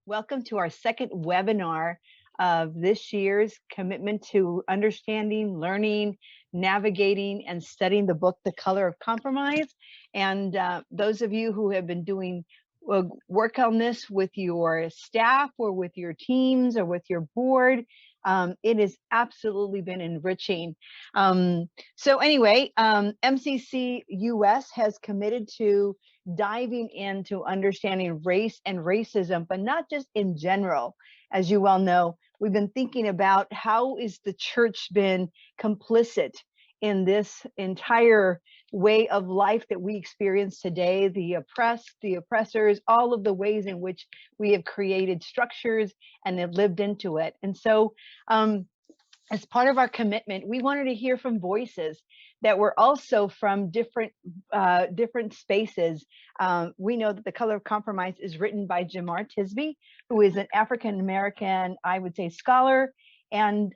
Welcome to our second webinar of this year's commitment to understanding, learning, navigating, and studying the book, The Color of Compromise. And those of you who have been doing work on this with your staff or with your teams or with your board, it has absolutely been enriching. So anyway, MCC U.S. has committed to diving into understanding race and racism, but not just in general. As you well know, we've been thinking about how is the church been complicit in this entire way of life that we experience today, the oppressed, the oppressors, all of the ways in which we have created structures and have lived into it. And so as part of our commitment, we wanted to hear from voices that were also from different spaces. We know that The Color of Compromise is written by Jemar Tisby, who is an African-American, I would say, scholar, and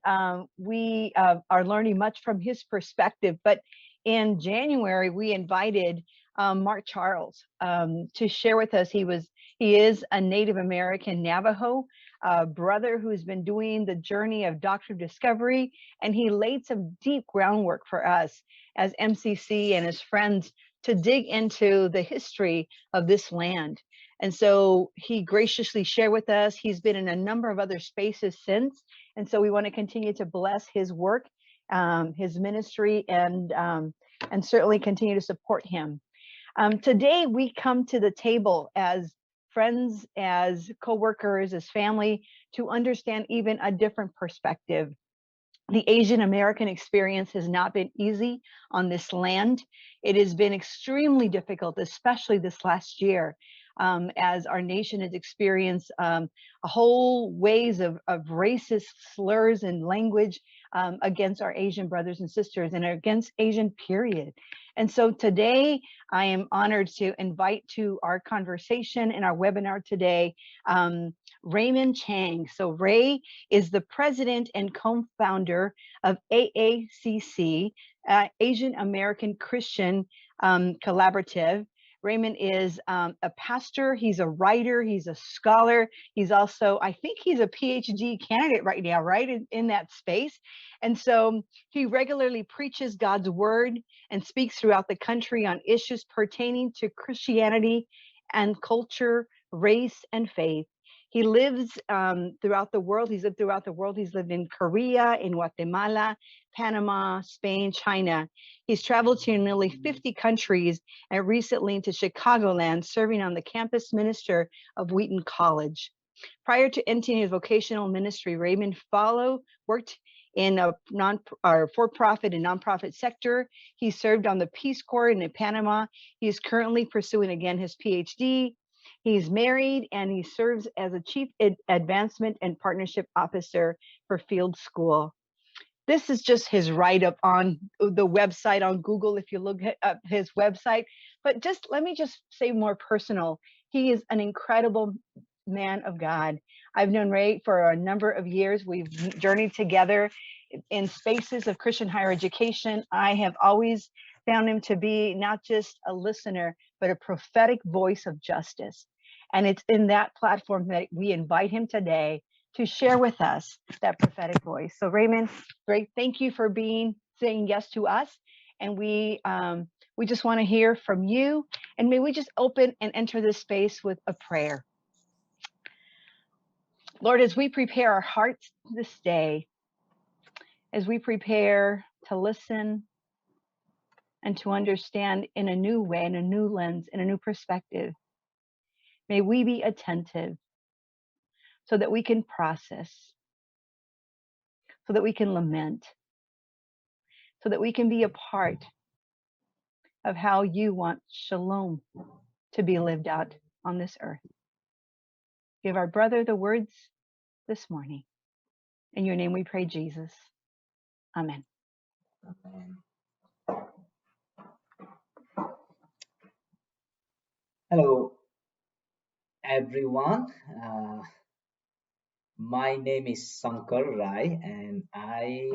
we are learning much from his perspective. But in January, we invited Mark Charles to share with us. He is a Native American Navajo brother who's been doing the journey of doctrine discovery, and he laid some deep groundwork for us as MCC and his friends to dig into the history of this land. And so he graciously shared with us. He's been in a number of other spaces since, and so we want to continue to bless his work, his ministry, and certainly continue to support him. Today we come to the table as friends, as co-workers, as family, to understand even a different perspective. The Asian American experience has not been easy on this land. It has been extremely difficult, especially this last year, as our nation has experienced a whole ways of racist slurs and language against our Asian brothers and sisters and against Asian period. And so today I am honored to invite to our conversation in our webinar today, Raymond Chang. So Ray is the president and co-founder of AACC, Asian American Christian Collaborative. Raymond is a pastor, he's a writer, he's a scholar. He's also, I think he's a PhD candidate right now, right, in that space. And so he regularly preaches God's word and speaks throughout the country on issues pertaining to Christianity and culture, race, and faith. He lives throughout the world. He's lived throughout the world. He's lived in Korea, in Guatemala, Panama, Spain, China. He's traveled to nearly 50 countries and recently to Chicagoland, serving on the campus minister of Wheaton College. Prior to entering his vocational ministry, Raymond worked in a for-profit and nonprofit sector. He served on the Peace Corps in Panama. He is currently pursuing again his PhD. He's married and he serves as a Chief Advancement and Partnership Officer for Field School. This is just his write-up on the website on Google if you look up his website. But let me just say more personal. He is an incredible man of God. I've known Ray for a number of years. We've journeyed together in spaces of Christian higher education. I have always found him to be not just a listener, but a prophetic voice of justice. And it's in that platform that we invite him today to share with us that prophetic voice. So Raymond, great. Thank you for saying yes to us. And we just want to hear from you. And may we just open and enter this space with a prayer. Lord, as we prepare our hearts this day, as we prepare to listen and to understand in a new way, in a new lens, in a new perspective, may we be attentive so that we can process, so that we can lament, so that we can be a part of how you want shalom to be lived out on this earth. Give our brother the words this morning. In your name we pray, Jesus. Amen. Hello, everyone. My name is Shankar Rai, and I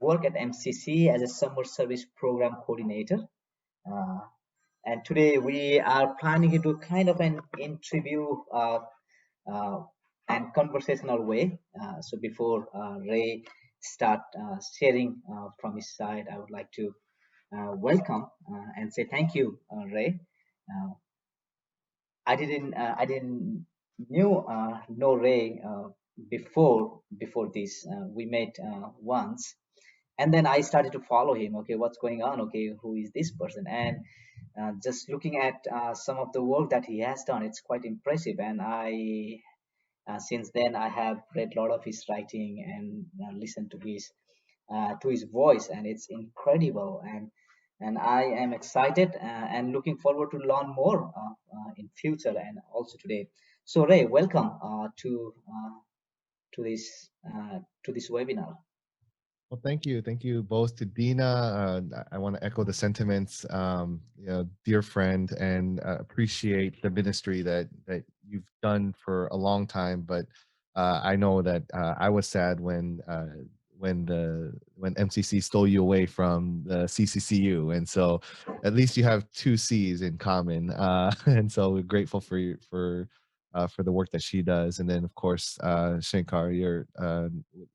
work at MCC as a summer service program coordinator. And today we are planning to do kind of an interview and conversational way. So before Ray start sharing from his side, I would like to welcome and say thank you, Ray. Uh, I didn't know Ray before this. We met once, and then I started to follow him. Okay, what's going on? Okay, who is this person? And just looking at some of the work that he has done, it's quite impressive. And I since then I have read a lot of his writing and listened to his voice, and it's incredible. And I am excited and looking forward to learn more in future and also today. So Ray, welcome to this to this webinar. Well, thank you both to Dina. I want to echo the sentiments, dear friend, and appreciate the ministry that you've done for a long time. But I know that I was sad when MCC stole you away from the CCCU, and so at least you have two C's in common, and so we're grateful for the work that she does. And then, of course, Shankar,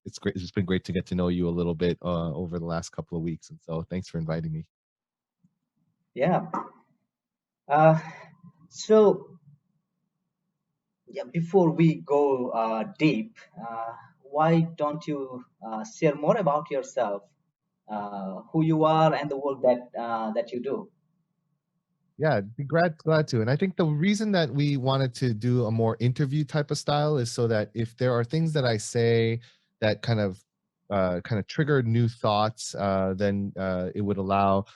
it's great. It's been great to get to know you a little bit over the last couple of weeks. And so thanks for inviting me. Yeah. Uh, so yeah, before we go deep, why don't you share more about yourself, who you are, and the work that you do? Yeah, be glad to. And I think the reason that we wanted to do a more interview type of style is so that if there are things that I say that kind of trigger new thoughts, then it would allow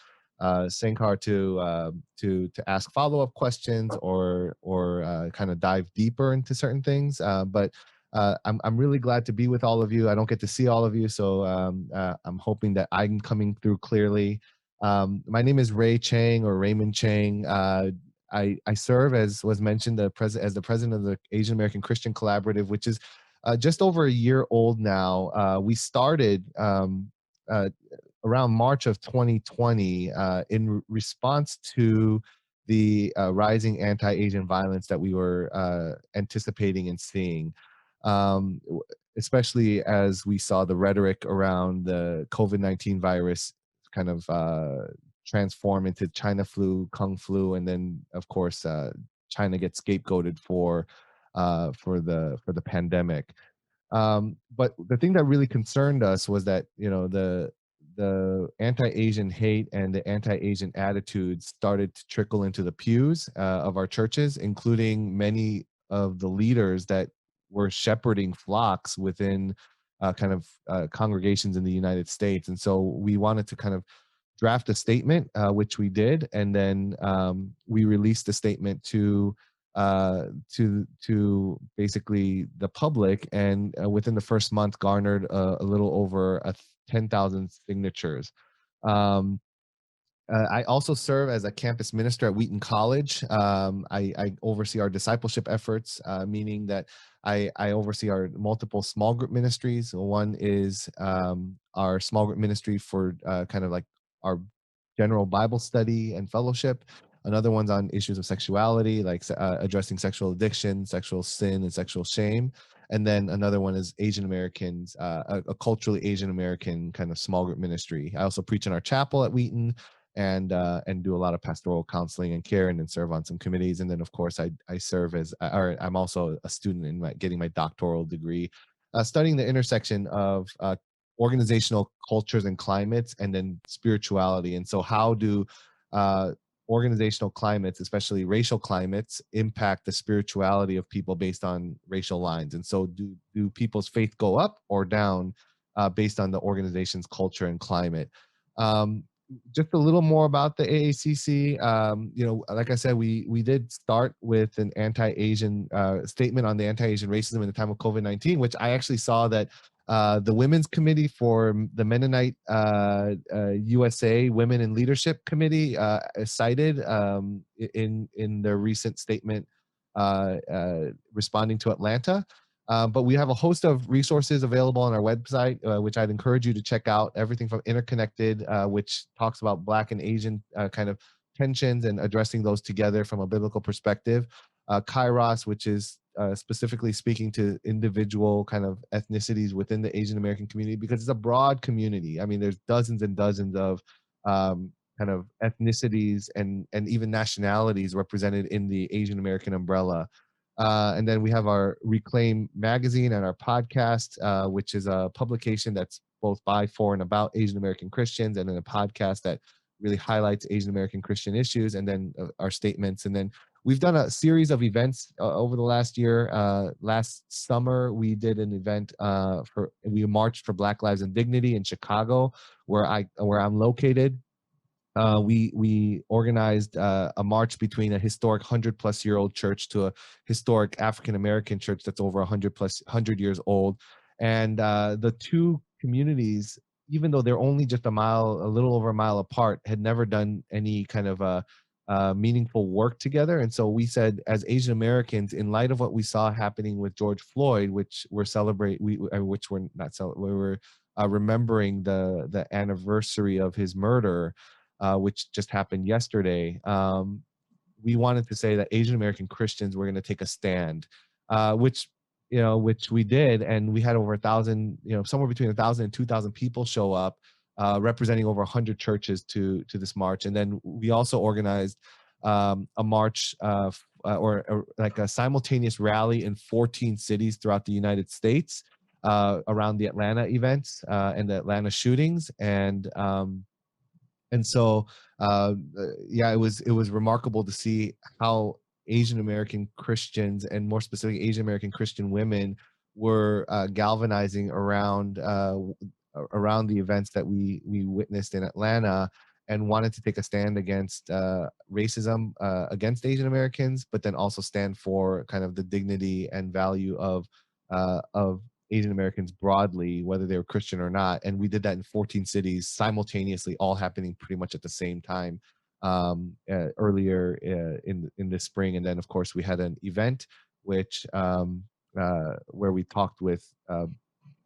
Sankar to ask follow-up questions or kind of dive deeper into certain things. But I'm really glad to be with all of you. I don't get to see all of you, so I'm hoping that I'm coming through clearly. My name is Ray Chang or Raymond Chang. I serve, as was mentioned, as the president of the Asian American Christian Collaborative, which is just over a year old now. We started uh, around March of 2020 in response to the rising anti-Asian violence that we were anticipating and seeing. Especially as we saw the rhetoric around the COVID-19 virus kind of transform into China flu, Kung flu, and then of course China gets scapegoated for the pandemic. But the thing that really concerned us was that the anti-Asian hate and the anti-Asian attitudes started to trickle into the pews of our churches, including many of the leaders that were shepherding flocks within congregations in the United States. And so we wanted to kind of draft a statement, which we did, and then we released a statement to basically the public, and within the first month garnered a little over 10,000 signatures. I also serve as a campus minister at Wheaton College. I oversee our discipleship efforts, meaning that I oversee our multiple small group ministries. One is our small group ministry for kind of like our general Bible study and fellowship. Another one's on issues of sexuality, like addressing sexual addiction, sexual sin, and sexual shame. And then another one is Asian Americans, a culturally Asian American kind of small group ministry. I also preach in our chapel at Wheaton, and do a lot of pastoral counseling and care, and then serve on some committees. And then of course I serve as, or I'm also a student in getting my doctoral degree, studying the intersection of organizational cultures and climates, and then spirituality. And so how do organizational climates, especially racial climates, impact the spirituality of people based on racial lines? And so do people's faith go up or down based on the organization's culture and climate? Just a little more about the AACC. Like I said, we did start with an anti-Asian statement on the anti-Asian racism in the time of COVID-19, which I actually saw that the Women's Committee for the Mennonite USA Women in Leadership Committee cited in their recent statement responding to Atlanta. But we have a host of resources available on our website, which I'd encourage you to check out. Everything from Interconnected, which talks about Black and Asian kind of tensions and addressing those together from a biblical perspective. Kairos, which is specifically speaking to individual kind of ethnicities within the Asian American community, because it's a broad community. I mean, there's dozens and dozens of kind of ethnicities and even nationalities represented in the Asian American umbrella. And then we have our Reclaim magazine and our podcast, which is a publication that's both by, for, and about Asian American Christians, and then a podcast that really highlights Asian American Christian issues, and then our statements. And then we've done a series of events over the last year. Last summer, we did an event we marched for Black Lives and Dignity in Chicago, where I'm located. We organized a march between a historic 100-plus-year-old church to a historic African American church that's over 100 years old, and the two communities, even though they're only just a little over a mile apart, had never done any kind of meaningful work together. And so we said, as Asian Americans, in light of what we saw happening with George Floyd, which we're remembering the anniversary of his murder, which just happened yesterday. We wanted to say that Asian American Christians were going to take a stand, which we did, and we had over 1,000, somewhere between 1,000 and 2,000 people show up, representing over 100 churches to this march. And then we also organized a march or like a simultaneous rally in 14 cities throughout the United States around the Atlanta events and the Atlanta shootings. And so, yeah, it was remarkable to see how Asian American Christians, and more specifically Asian American Christian women, were galvanizing around the events that we witnessed in Atlanta, and wanted to take a stand against racism against Asian Americans, but then also stand for kind of the dignity and value of Asian Americans broadly, whether they were Christian or not. And we did that in 14 cities simultaneously, all happening pretty much at the same time earlier in this spring. And then, of course, we had an event where we talked with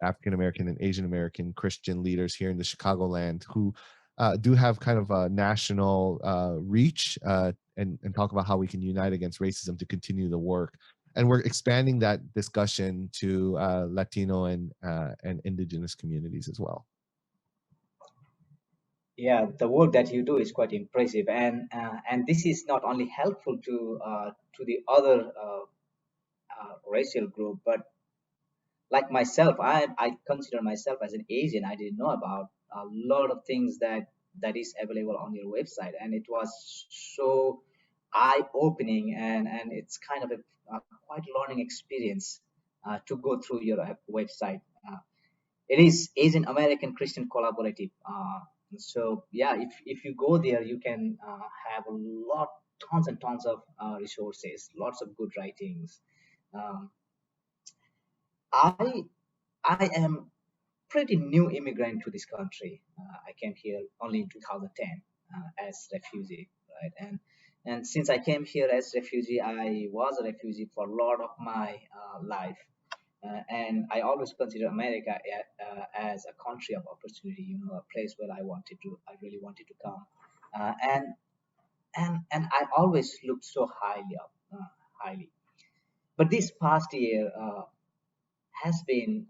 African American and Asian American Christian leaders here in the Chicagoland who do have kind of a national reach, and talk about how we can unite against racism to continue the work. And we're expanding that discussion to Latino and indigenous communities as well. Yeah, the work that you do is quite impressive, and this is not only helpful to the other racial group, but like myself, I consider myself as an Asian. I didn't know about a lot of things that is available on your website, and it was so eye-opening, and it's kind of a quite learning experience to go through your website. It is Asian American Christian Collaborative. So yeah, if you go there, you can have a lot, tons and tons of resources, lots of good writings. Um, I I am pretty new immigrant to this country. I came here only in 2010 as refugee, right? And since I came here as refugee, I was a refugee for a lot of my life. And I always consider America as a country of opportunity, a place where I really wanted to come. And I always looked so highly. But this past year has been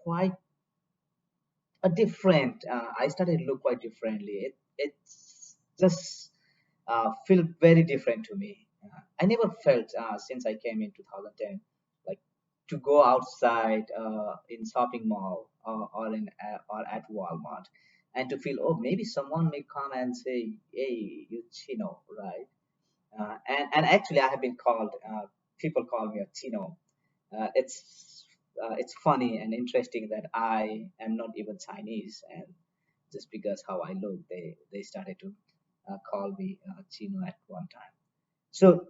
quite a different. I started to look quite differently. It's just feel very different to me. I never felt since I came in 2010 like to go outside in shopping mall or at Walmart and to feel, oh, maybe someone may come and say, hey, you Chino, right? And actually I have been called, people call me a Chino. It's funny and interesting that I am not even Chinese, and just because how I look, they started to call me Chino at one time. So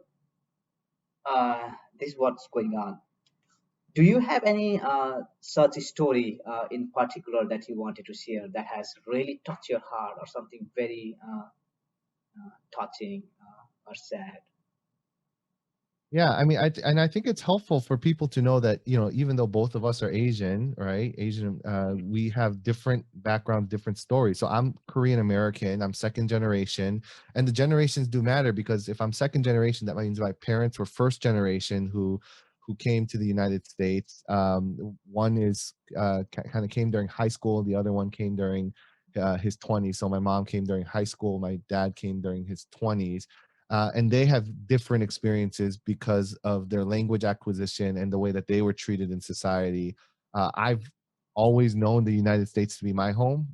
this is what's going on. Do you have any such story in particular that you wanted to share that has really touched your heart, or something very touching or sad? Yeah, I mean, I think it's helpful for people to know that, even though both of us are Asian, right? Asian, we have different background, different stories. So I'm Korean American, I'm second generation, and the generations do matter, because if I'm second generation, that means my parents were first generation who who came to the United States. One is kind of came during high school. The other one came during his 20s. So my mom came during high school. My dad came during his 20s. And they have different experiences because of their language acquisition and the way that they were treated in society. I've always known the United States to be my home.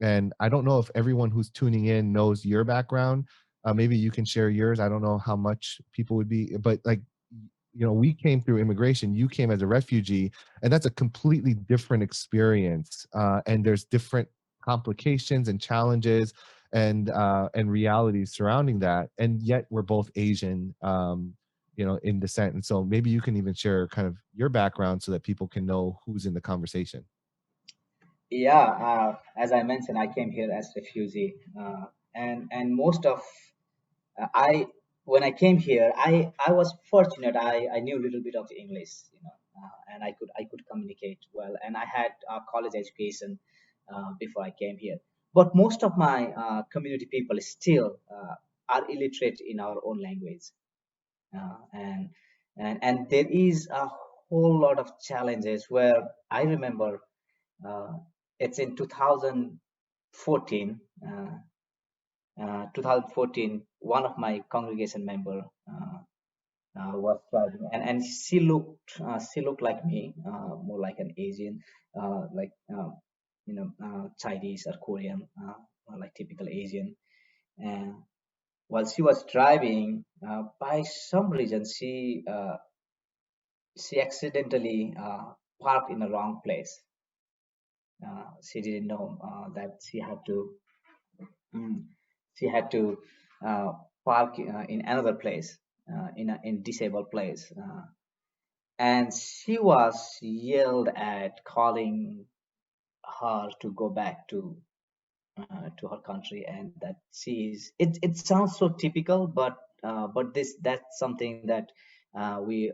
And I don't know if everyone who's tuning in knows your background. Maybe you can share yours. I don't know how much people would be, but like, we came through immigration. You came as a refugee, and that's a completely different experience. And there's different complications and challenges and realities surrounding that. And yet we're both Asian, in descent. And so maybe you can even share kind of your background so that people can know who's in the conversation. Yeah, as I mentioned, I came here as refugee, and most of I when I came here, I was fortunate. I knew a little bit of English, and I could communicate well, and I had a college education before I came here. But most of my community people still are illiterate in our own language, and and there is a whole lot of challenges where I remember uh, it's in 2014. 2014, one of my congregation member was driving, and she looked like me, more like an Asian, like Chinese or Korean, like typical Asian. And while she was driving, by some reason she accidentally parked in the wrong place. She didn't know that Mm. she had to uh, park in another place, in disabled place, and she was yelled at, calling her to go back to her country, and that she's it. It sounds so typical, but that's something that we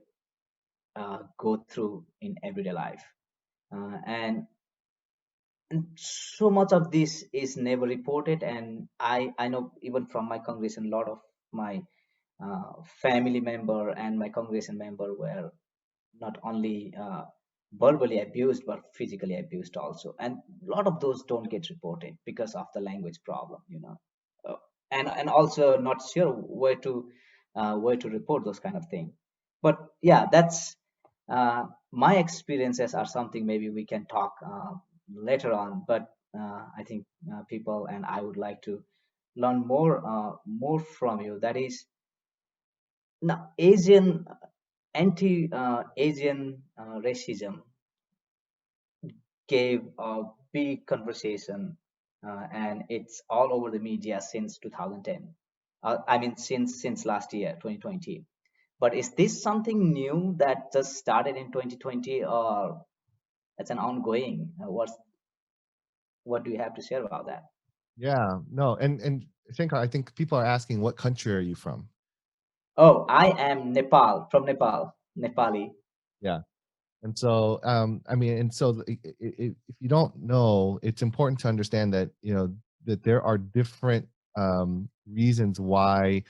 go through in everyday life, and so much of this is never reported. And I know even from my congregation, a lot of my family member and my congregation member were not only verbally abused but physically abused also, and a lot of those don't get reported because of the language problem, and also not sure where to report those kind of things. But yeah, that's my experiences are something maybe we can talk later on. But I think people and I would like to learn more from you. That is, now Asian anti-Asian racism gave a big conversation, and it's all over the media since 2010. I mean, since last year, 2020. But is this something new that just started in 2020, or it's an ongoing? What do you have to share about that? Yeah, no, and Shankar, I think people are asking, what country are you from? Oh, I am Nepal, from Nepal, Nepali. Yeah. And so, I mean, and so if you don't know, it's important to understand that, that there are different reasons why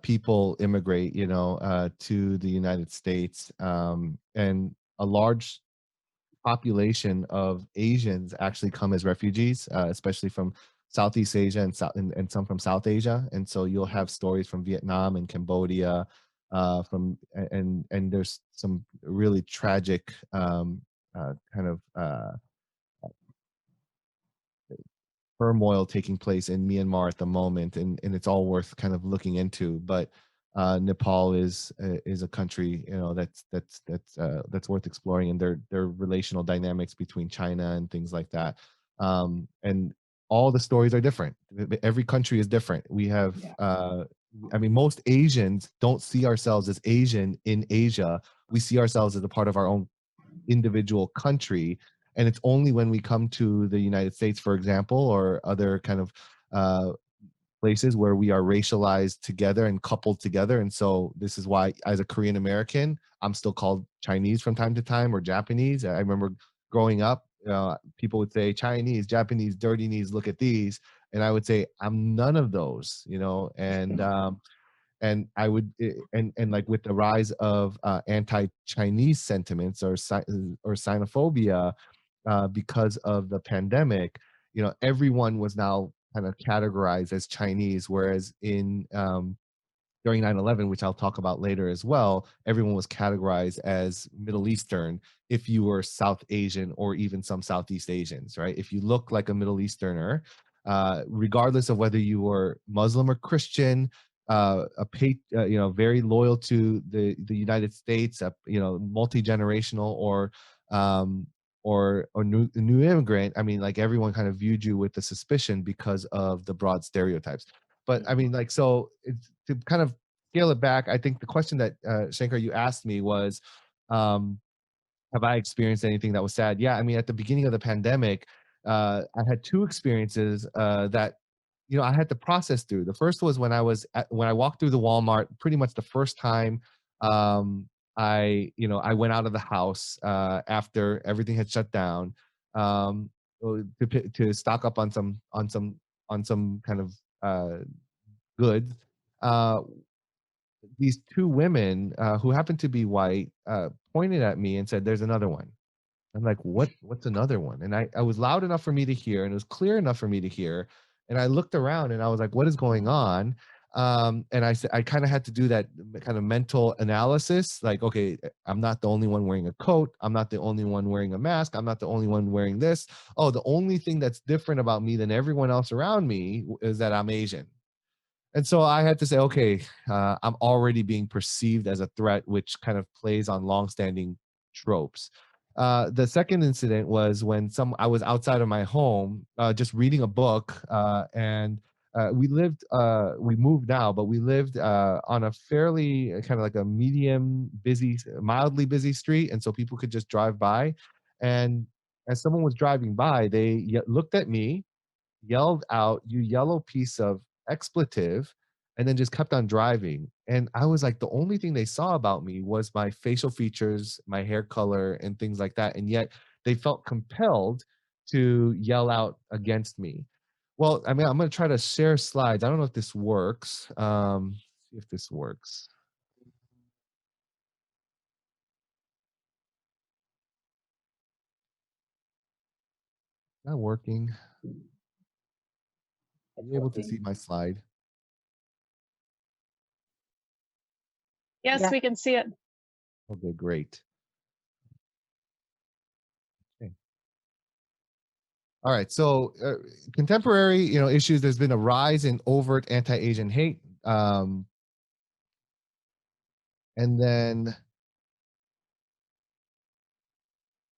people immigrate, to the United States. And a large population of Asians actually come as refugees, especially from Southeast Asia and some from South Asia. And so you'll have stories from Vietnam and Cambodia, and there's some really tragic kind of turmoil taking place in Myanmar at the moment, and it's all worth kind of looking into. But Nepal is a country, that's worth exploring, and their relational dynamics between China and things like that. And all the stories are different. Every country is different. We have, Yeah. I mean, most Asians don't see ourselves as Asian in Asia. We see ourselves as a part of our own individual country, and it's only when we come to the United States, for example, or other kind of uh, places where we are racialized together and coupled together. And so this is why, as a Korean American, I'm still called Chinese from time to time, or Japanese. I remember growing up, people would say Chinese, Japanese, dirty knees, look at these, and I would say I'm none of those, and And I would, and like with the rise of anti-Chinese sentiments or xenophobia because of the pandemic, you know, everyone was now kind of categorized as Chinese, whereas in during 9/11, which I'll talk about later as well, everyone was categorized as Middle Eastern if you were South Asian or even some Southeast Asians, right? If you look like a Middle Easterner, regardless of whether you were Muslim or Christian, you know, very loyal to the United States, you know, multi-generational um, or new immigrant, I mean, like everyone kind of viewed you with the suspicion because of the broad stereotypes. But I mean, like, so it's to kind of scale it back. I think the question that Shankar, you asked me was, um, have I experienced anything that was sad? Yeah, I mean, at the beginning of the pandemic, I had two experiences that, you know, I had to process through. The first was when when I walked through the Walmart, pretty much the first time you know, I went out of the house after everything had shut down, um, to stock up on some kind of goods. Uh, these two women who happened to be white pointed at me and said, "There's another one." I'm like, what's another one? And I was loud enough for me to hear, and it was clear enough for me to hear. And I looked around and I was like, what is going on? And I said, I kind of had to do that kind of mental analysis. Like, okay, I'm not the only one wearing a coat. I'm not the only one wearing a mask. I'm not the only one wearing this. Oh, the only thing that's different about me than everyone else around me is that I'm Asian. And so I had to say, okay, I'm already being perceived as a threat, which kind of plays on longstanding tropes. The second incident was when I was outside of my home, just reading a book, and we moved now, but we lived on a fairly kind of like a medium busy, mildly busy street, and so people could just drive by. And as someone was driving by, they looked at me, yelled out, "You yellow piece of expletive," and then just kept on driving. And I was like, the only thing they saw about me was my facial features, my hair color, and things like that. And yet they felt compelled to yell out against me. Well, I mean, I'm going to try to share slides. I don't know if this works. See if this works. Not working. Are It's you able to see working. my slide? Yes, Yeah. we can see it. Okay, great. Okay. All right. So, contemporary, you know, issues. There's been a rise in overt anti-Asian hate, and then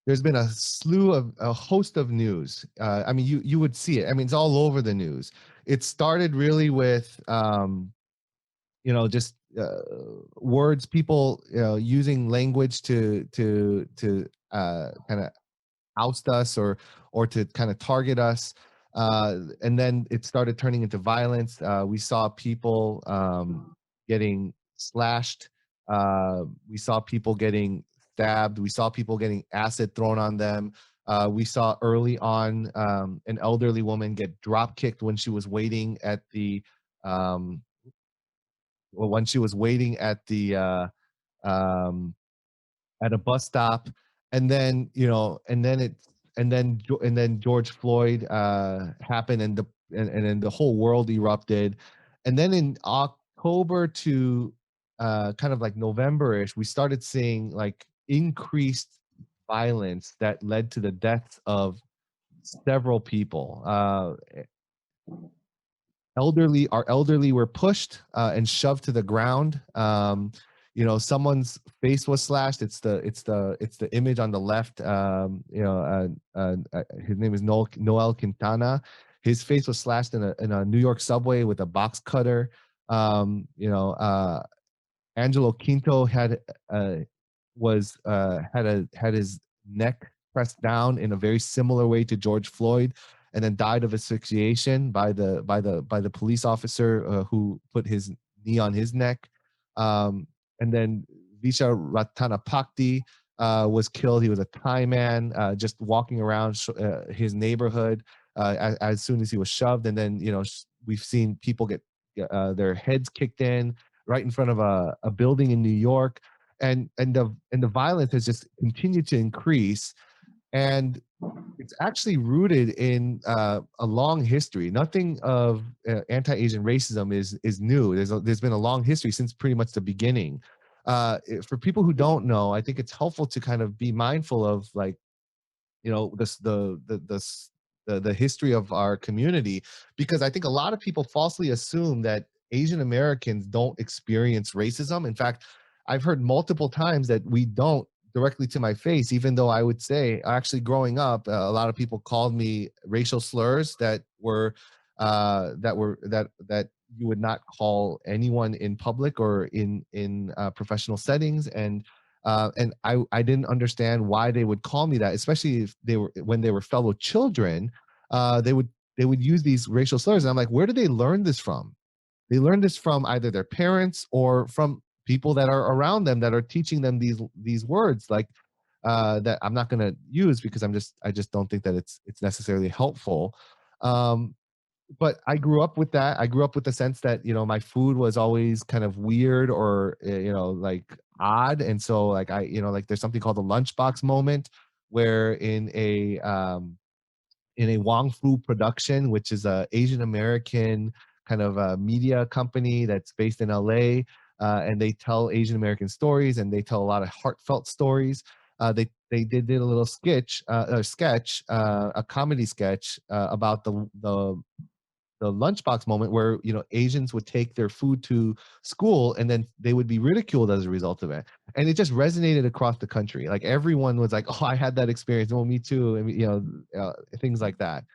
there's been a host of news. I mean, you would see it. I mean, it's all over the news. It started really with, you know, just words, people, you know, using language to kind of oust us or to kind of target us. And then it started turning into violence. We saw people getting slashed. We saw people getting stabbed. We saw people getting acid thrown on them. We saw early on an elderly woman get drop kicked when she was waiting at the um, when she was waiting um, at a bus stop, and then, you know, and then George Floyd happened, and then the whole world erupted. And then in October to kind of like November-ish, we started seeing like increased violence that led to the deaths of several people. Our elderly were pushed and shoved to the ground. You know, someone's face was slashed. It's the image on the left. You know, his name is Noel Quintana. His face was slashed in a New York subway with a box cutter. You know, Angelo Quinto had his neck pressed down in a very similar way to George Floyd, and then died of asphyxiation by the police officer who put his knee on his neck. And then Visha Ratanapakdi was killed. He was a Thai man just walking around his neighborhood as soon as he was shoved. And then, you know, we've seen people get their heads kicked in. right in front of a building in New York, and the violence has just continued to increase. And it's actually rooted in a long history. Nothing of anti-Asian racism is new. There's been a long history since pretty much the beginning. For people who don't know, I think it's helpful to kind of be mindful of, like, you know, the history of our community, because I think a lot of people falsely assume that Asian Americans don't experience racism. In fact, I've heard multiple times that we don't, directly to my face, even though I would say, actually growing up, a lot of people called me racial slurs that that you would not call anyone in public or in professional settings. And I didn't understand why they would call me that, especially if they were, when they were fellow children. They would use these racial slurs, and I'm like, where did they learn this from? They learned this from either their parents or from people that are around them that are teaching them these words, like that I'm not going to use because I just don't think that it's necessarily helpful. Um, but I grew up with that. I grew up with the sense that, you know, my food was always kind of weird or, you know, like odd. And so, like, like, there's something called the lunchbox moment, where in a Wong Fu production, which is a Asian American kind of a media company that's based in LA, and they tell Asian American stories, and they tell a lot of heartfelt stories. They did a little sketch, a comedy sketch about the lunchbox moment, where, you know, Asians would take their food to school and then they would be ridiculed as a result of it. And it just resonated across the country. Like, everyone was like, oh, I had that experience. Oh, me too. I mean, you know, things like that.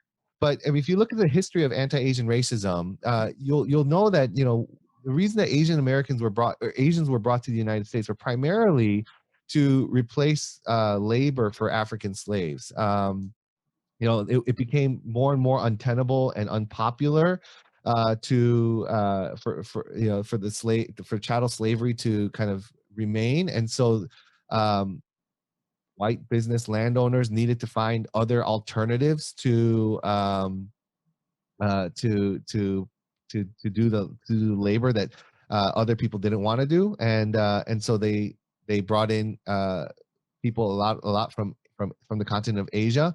But I mean, if you look at the history of anti-Asian racism, you'll know that, you know, the reason that Asian Americans were brought, or Asians were brought to the United States, were primarily to replace labor for African slaves. You know, it became more and more untenable and unpopular for you know, for chattel slavery to kind of remain. And so white business landowners needed to find other alternatives to do the labor that other people didn't want to do. And so they brought in people a lot from the continent of Asia,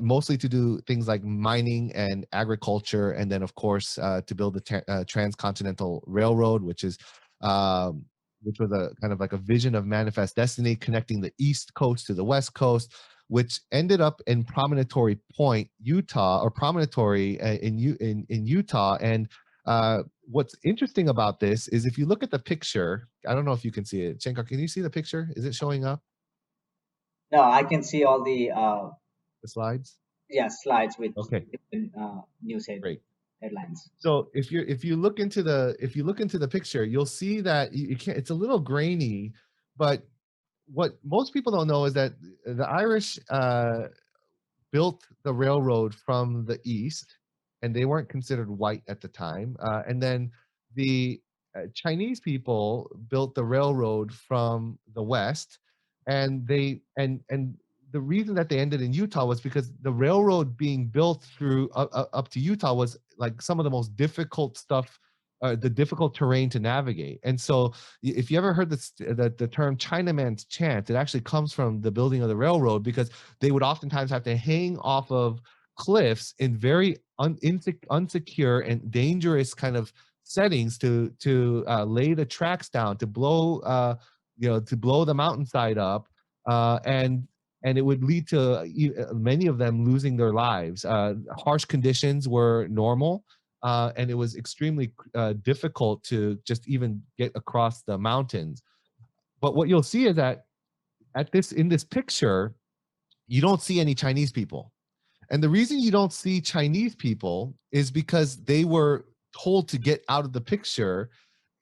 mostly to do things like mining and agriculture, and then, of course, to build the transcontinental railroad, which was a kind of like a vision of manifest destiny, connecting the East Coast to the West Coast, which ended up in Promontory Point, Utah, or Promontory in Utah. And what's interesting about this is, if you look at the picture, I don't know if you can see it. Shankar, can you see the picture? Is it showing up, No, I can see all the the slides? slides with Okay, different news great. headlines. So if you look into the picture, you'll see that you can't. It's a little grainy, but what most people don't know is that the Irish built the railroad from the east, and they weren't considered white at the time. And then the Chinese people built the railroad from the west, and the reason that they ended in Utah was because the railroad being built through up to Utah was like some of the most difficult stuff, the difficult terrain to navigate. And so, if you ever heard the term Chinaman's chant, it actually comes from the building of the railroad, because they would oftentimes have to hang off of cliffs in very unsecure and dangerous kind of settings to lay the tracks down, to blow to blow the mountainside up, and it would lead to many of them losing their lives. Harsh conditions were normal, and it was extremely difficult to just even get across the mountains. But what you'll see is that in this picture, you don't see any Chinese people. And the reason you don't see Chinese people is because they were told to get out of the picture,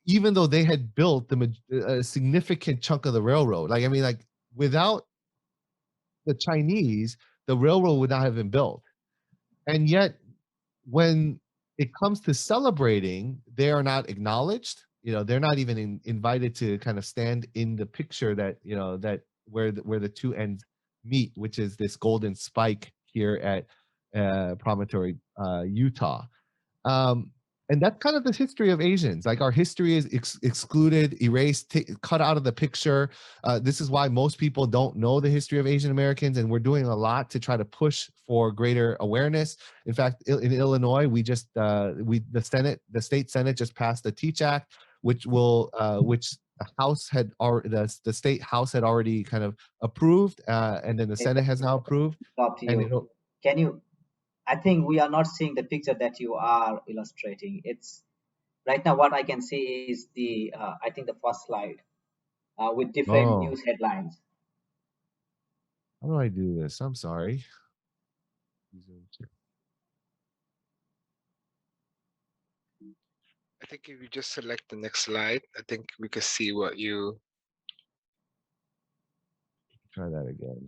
even though they had built a significant chunk of the railroad. Like, I mean, like, without the Chinese, the railroad would not have been built. And yet, when it comes to celebrating, they are not acknowledged. You know, they're not even invited to kind of stand in the picture that, you know, that where the two ends meet, which is this golden spike here at Promontory, Utah. And that's kind of the history of Asians. Like our history is excluded, erased, cut out of the picture. This is why most people don't know the history of Asian Americans, and we're doing a lot to try to push for greater awareness. In fact, in Illinois, we just the state Senate just passed the Teach Act, which the House had already, the state House had already kind of approved, and then the Senate has now approved. Stop to And you. Can you? I think we are not seeing the picture that you are illustrating. It's right now what I can see is the I think the first slide with different oh, news headlines. how do I do this? I'm sorry. I think if you just select the next slide, I think we can see what you. Try that again.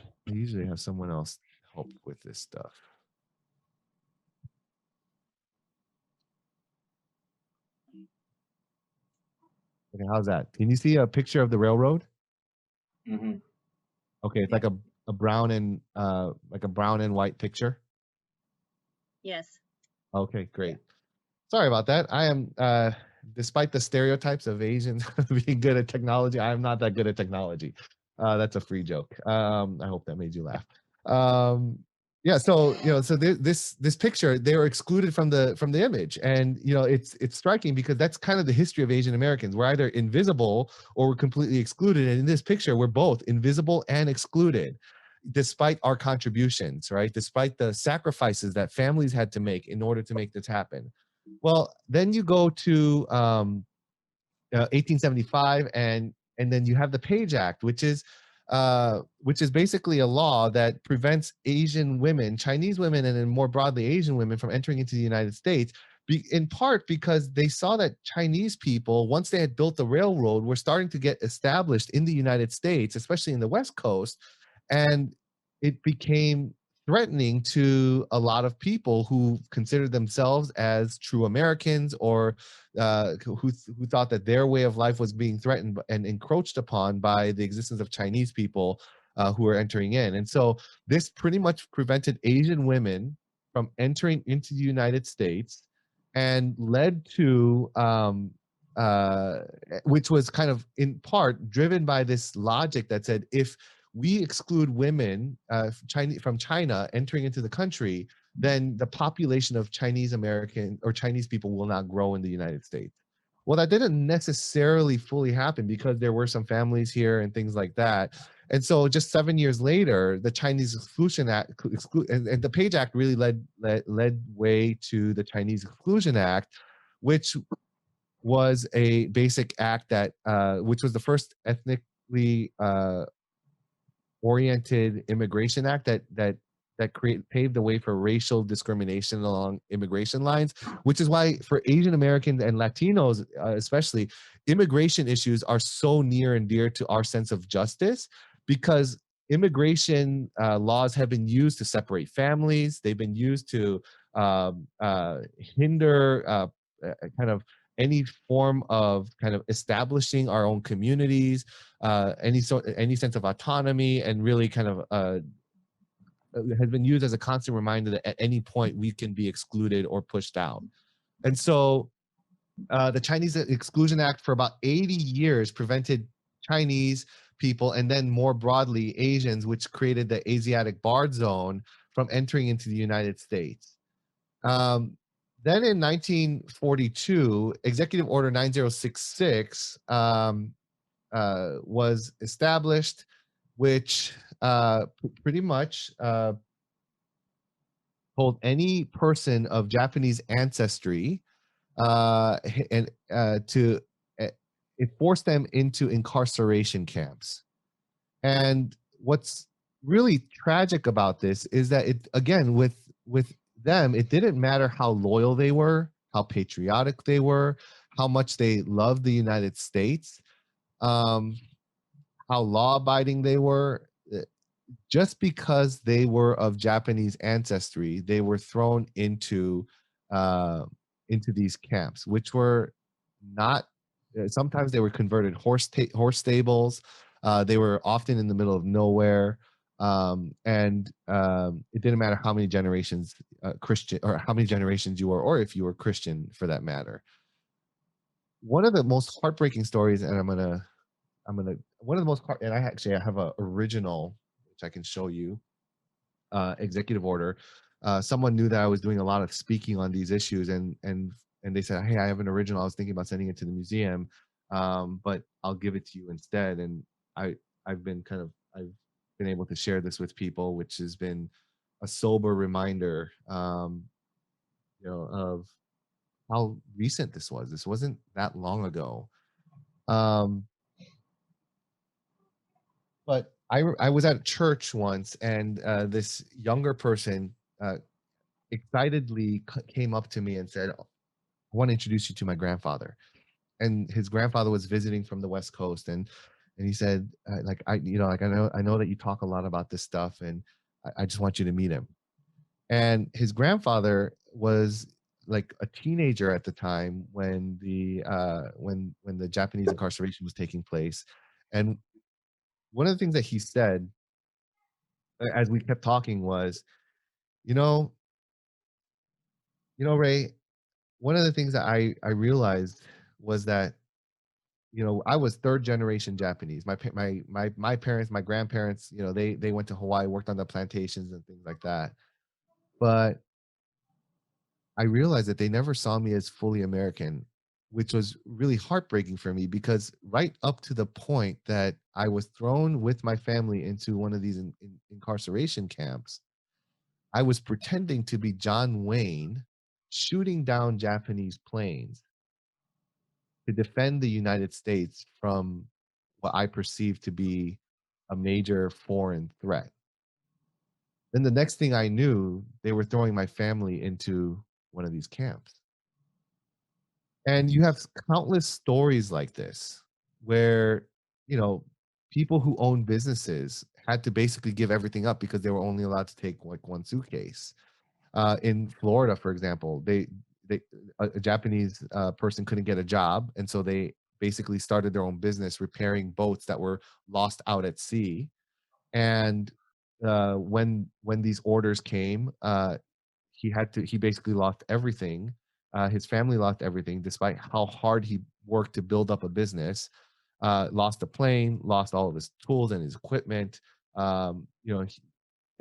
I usually have someone else help with this stuff. Okay, how's that? Can you see a picture of the railroad? Mm-hmm. Okay, it's Yeah. like a brown and white picture. Yes. Okay, great. Sorry about that. I am despite the stereotypes of Asians being good at technology, I am not that good at technology. That's a free joke. I hope that made you laugh. Yeah, so so this picture, they were excluded from the image, and it's striking because that's kind of the history of Asian Americans. We're either invisible or we're completely excluded, and in this picture, we're both invisible and excluded, despite our contributions, right? Despite the sacrifices that families had to make in order to make this happen. Well, then you go to 1875, and then you have the Page Act, which is basically a law that prevents Asian women, Chinese women, and then more broadly Asian women from entering into the United States. In part because they saw that Chinese people, once they had built the railroad, were starting to get established in the United States, especially in the West Coast, and it became threatening to a lot of people who considered themselves as true Americans, or who thought that their way of life was being threatened and encroached upon by the existence of Chinese people who were entering in. And so this pretty much prevented Asian women from entering into the United States, and led to which was kind of in part driven by this logic that said, if we exclude women from China entering into the country, then the population of Chinese American or Chinese people will not grow in the United States. Well, that didn't necessarily fully happen because there were some families here and things like that. And so just 7 years later, the Chinese Exclusion Act, and the Page Act really led way to the Chinese Exclusion Act, which was a basic act that, which was the first ethnically oriented immigration act that paved the way for racial discrimination along immigration lines, which is why for Asian Americans and Latinos especially, immigration issues are so near and dear to our sense of justice, because immigration laws have been used to separate families. They've been used to hinder kind of any form of kind of establishing our own communities, any sense of autonomy, and really kind of has been used as a constant reminder that at any point we can be excluded or pushed out. And so the Chinese Exclusion Act for about 80 years prevented Chinese people, and then more broadly Asians, which created the Asiatic Barred Zone, from entering into the United States. Then in 1942, Executive Order 9066 was established, which pretty much told any person of Japanese ancestry and to it forced them into incarceration camps. And what's really tragic about this is that it, again, with them, it didn't matter how loyal they were, how patriotic they were, how much they loved the United States, how law-abiding they were. Just because they were of Japanese ancestry, they were thrown into these camps, which were not. Sometimes they were converted horse stables. They were often in the middle of nowhere. It didn't matter how many generations Christian, or how many generations you were, or if you were Christian for that matter. One of the most heartbreaking stories, and one of the most and I have a original which I can show you, executive order. Someone knew that I was doing a lot of speaking on these issues, and they said, "Hey, I have an original. I was thinking about sending it to the museum, but I'll give it to you instead." And I've been able to share this with people, which has been a sober reminder, of how recent this was. This wasn't that long ago. But I was at church once, and this younger person excitedly came up to me and said, "I want to introduce you to my grandfather." And his grandfather was visiting from the West Coast, and he said, like, I know that you talk a lot about this stuff, and I just want you to meet him. And his grandfather was like a teenager at the time when the Japanese incarceration was taking place. And one of the things that he said, as we kept talking, was, you know, Ray, one of the things that I realized was that, I was third generation Japanese. My parents, my grandparents, they went to Hawaii, worked on the plantations and things like that. But I realized that they never saw me as fully American, which was really heartbreaking for me, because right up to the point that I was thrown with my family into one of these incarceration camps, I was pretending to be John Wayne shooting down Japanese planes to defend the United States from what I perceived to be a major foreign threat. Then the next thing I knew, they were throwing my family into one of these camps. And you have countless stories like this where, people who own businesses had to basically give everything up because they were only allowed to take like one suitcase. In Florida, for example, a Japanese person couldn't get a job, and so they basically started their own business repairing boats that were lost out at sea. And when these orders came, he basically lost everything. His family lost everything, despite how hard he worked to build up a business. Lost a plane, lost all of his tools and his equipment. And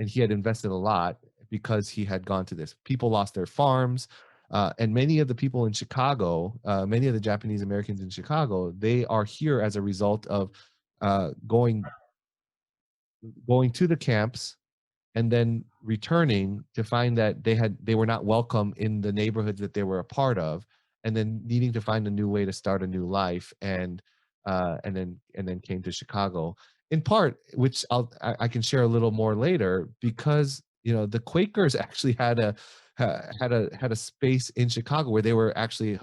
he had invested a lot because he had gone to this. People lost their farms, and many of the people in Chicago, many of the Japanese Americans in Chicago, they are here as a result of going to the camps and then returning to find that they were not welcome in the neighborhoods that they were a part of, and then needing to find a new way to start a new life, and then came to Chicago, in part, which I can share a little more later, because the Quakers actually had a space in Chicago where they were actually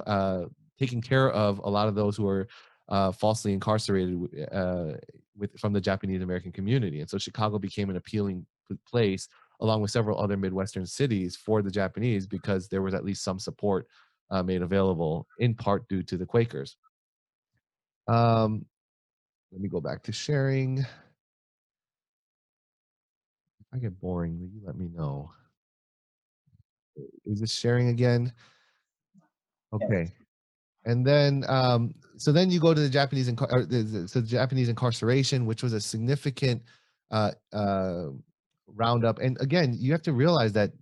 taking care of a lot of those who were falsely incarcerated from the Japanese American community. And so Chicago became an appealing place, along with several other Midwestern cities, for the Japanese, because there was at least some support made available, in part due to the Quakers. Let me go back to sharing. If I get boring, will you let me know? Is this sharing again? Okay. And then, so then you go to the Japanese, the Japanese incarceration, which was a significant roundup. And again, you have to realize that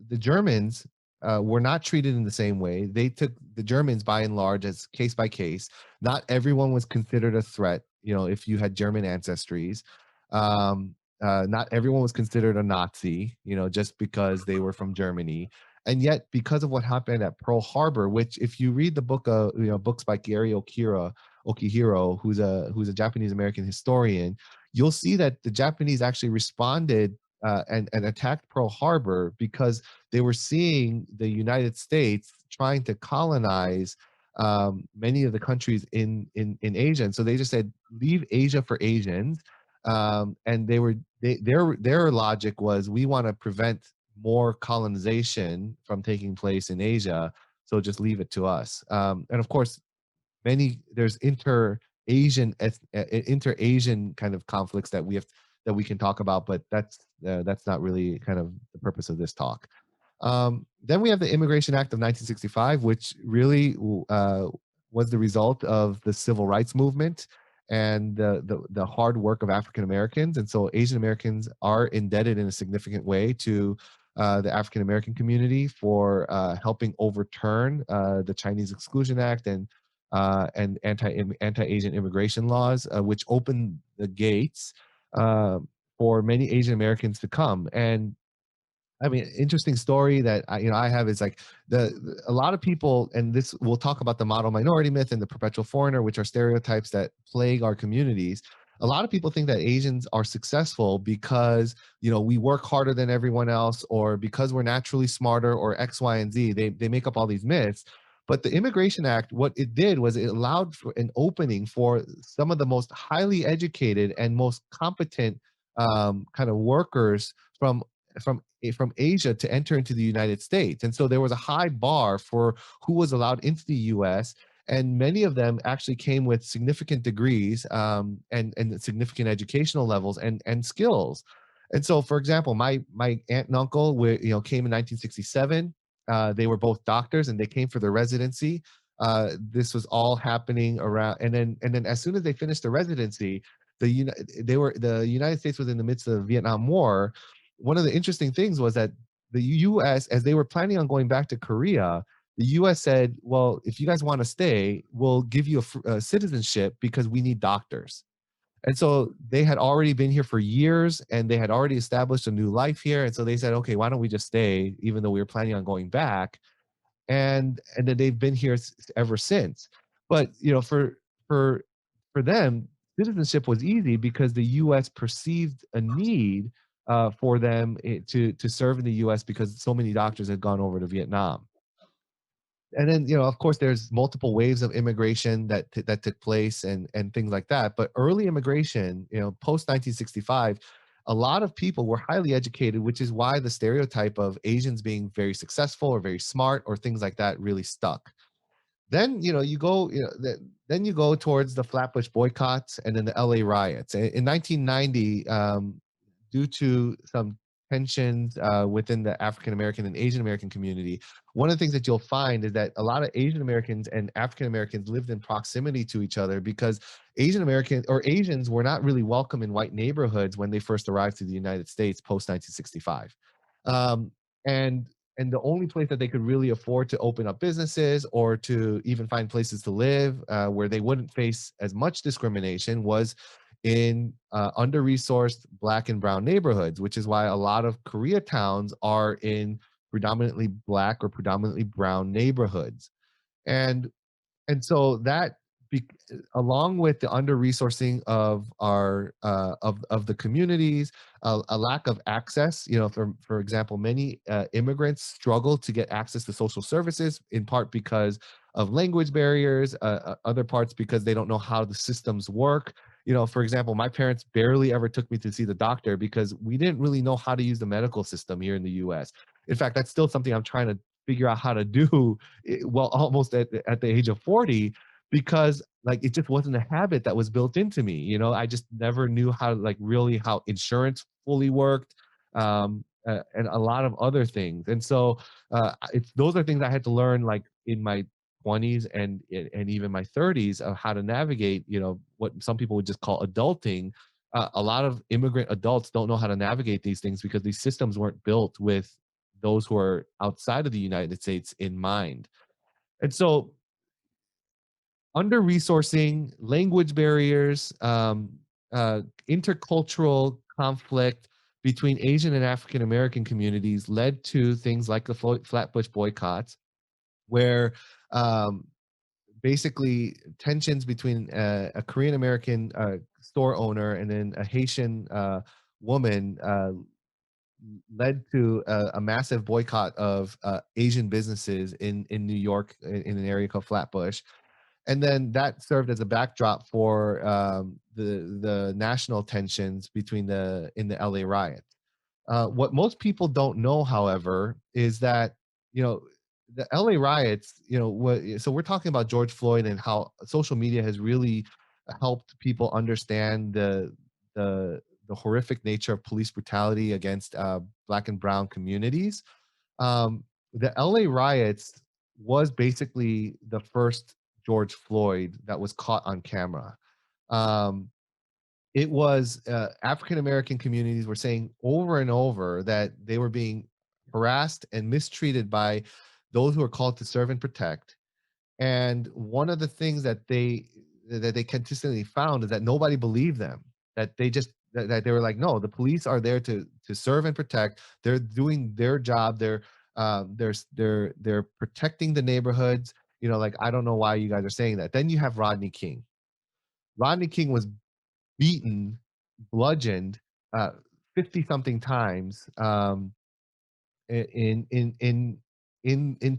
the Germans were not treated in the same way. They took the Germans, by and large, as case by case. Not everyone was considered a threat, if you had German ancestries. Not everyone was considered a Nazi, just because they were from Germany. And yet, because of what happened at Pearl Harbor, which, if you read the book, books by Gary Okihiro, who's a Japanese American historian, you'll see that the Japanese actually responded and attacked Pearl Harbor because they were seeing the United States trying to colonize many of the countries in Asia, and so they just said, leave Asia for Asians. And their logic was, we want to prevent more colonization from taking place in Asia, so just leave it to us. And of course, there's inter-Asian kind of conflicts that we have that we can talk about, but that's not really kind of the purpose of this talk. Then we have the Immigration Act of 1965, which really was the result of the civil rights movement and the hard work of African Americans. And so Asian Americans are indebted in a significant way to the African American community for helping overturn the Chinese Exclusion Act and anti-Asian immigration laws, which opened the gates for many Asian Americans to come. And I mean, interesting story that I have is like a lot of people, and this we'll talk about the model minority myth and the perpetual foreigner, which are stereotypes that plague our communities. A lot of people think that Asians are successful because we work harder than everyone else, or because we're naturally smarter, or X, Y, and Z. They make up all these myths. But the Immigration Act, what it did was it allowed for an opening for some of the most highly educated and most competent kind of workers from Asia to enter into the United States. And so there was a high bar for who was allowed into the US. And many of them actually came with significant degrees and significant educational levels and skills. And so, for example, my aunt and uncle came in 1967. They were both doctors, and they came for their residency. This was all happening around, and then as soon as they finished the residency, the United States was in the midst of the Vietnam War. One of the interesting things was that the U.S., as they were planning on going back to Korea, the U.S. said, well, if you guys want to stay, we'll give you a citizenship because we need doctors. And so they had already been here for years, and they had already established a new life here. And so they said, okay, why don't we just stay, even though we were planning on going back? And then they've been here ever since. But for them, citizenship was easy because the U.S. perceived a need for them to serve in the U.S. because so many doctors had gone over to Vietnam. And then of course, there's multiple waves of immigration that took place and things like that. But early immigration, post 1965. A lot of people were highly educated, which is why the stereotype of Asians being very successful or very smart or things like that really stuck. Then then you go towards the Flatbush boycotts and then the LA riots. In 1990, due to some tensions within the African American and Asian American community, one of the things that you'll find is that a lot of Asian Americans and African Americans lived in proximity to each other because Asian American or Asians were not really welcome in white neighborhoods when they first arrived to the United States post 1965. And the only place that they could really afford to open up businesses or to even find places to live where they wouldn't face as much discrimination was in under-resourced Black and brown neighborhoods, which is why a lot of Koreatowns are in predominantly Black or predominantly brown neighborhoods. And so that along with the under-resourcing of our of the communities, a lack of access, for example, many immigrants struggle to get access to social services, in part because of language barriers, other parts because they don't know how the systems work. For example, my parents barely ever took me to see the doctor because we didn't really know how to use the medical system here in the US. In fact, that's still something I'm trying to figure out how to do, well, almost at the age of 40, because it just wasn't a habit that was built into me. I just never knew how really how insurance fully worked, and a lot of other things. And so those are things I had to learn in my 20s and even my 30s of how to navigate, what some people would just call adulting. A lot of immigrant adults don't know how to navigate these things because these systems weren't built with those who are outside of the United States in mind. And so under-resourcing, language barriers, intercultural conflict between Asian and African American communities led to things like the Flatbush boycotts, where basically tensions between a Korean American store owner and then a Haitian woman led to a massive boycott of Asian businesses in New York in an area called Flatbush. And then that served as a backdrop for the national tensions in the LA riot. What most people don't know, however, is that the LA riots. So we're talking about George Floyd and how social media has really helped people understand the the horrific nature of police brutality against Black and brown communities. The LA riots was basically the first George Floyd that was caught on camera. It was African American communities were saying over and over that they were being harassed and mistreated by those who are called to serve and protect. And one of the things that they consistently found is that nobody believed them. That they just that they were like, no, the police are there to serve and protect. They're doing their job. They're protecting the neighborhoods. You know, like, I don't know why you guys are saying that. Then you have Rodney King. Rodney King was beaten, bludgeoned 50 something times in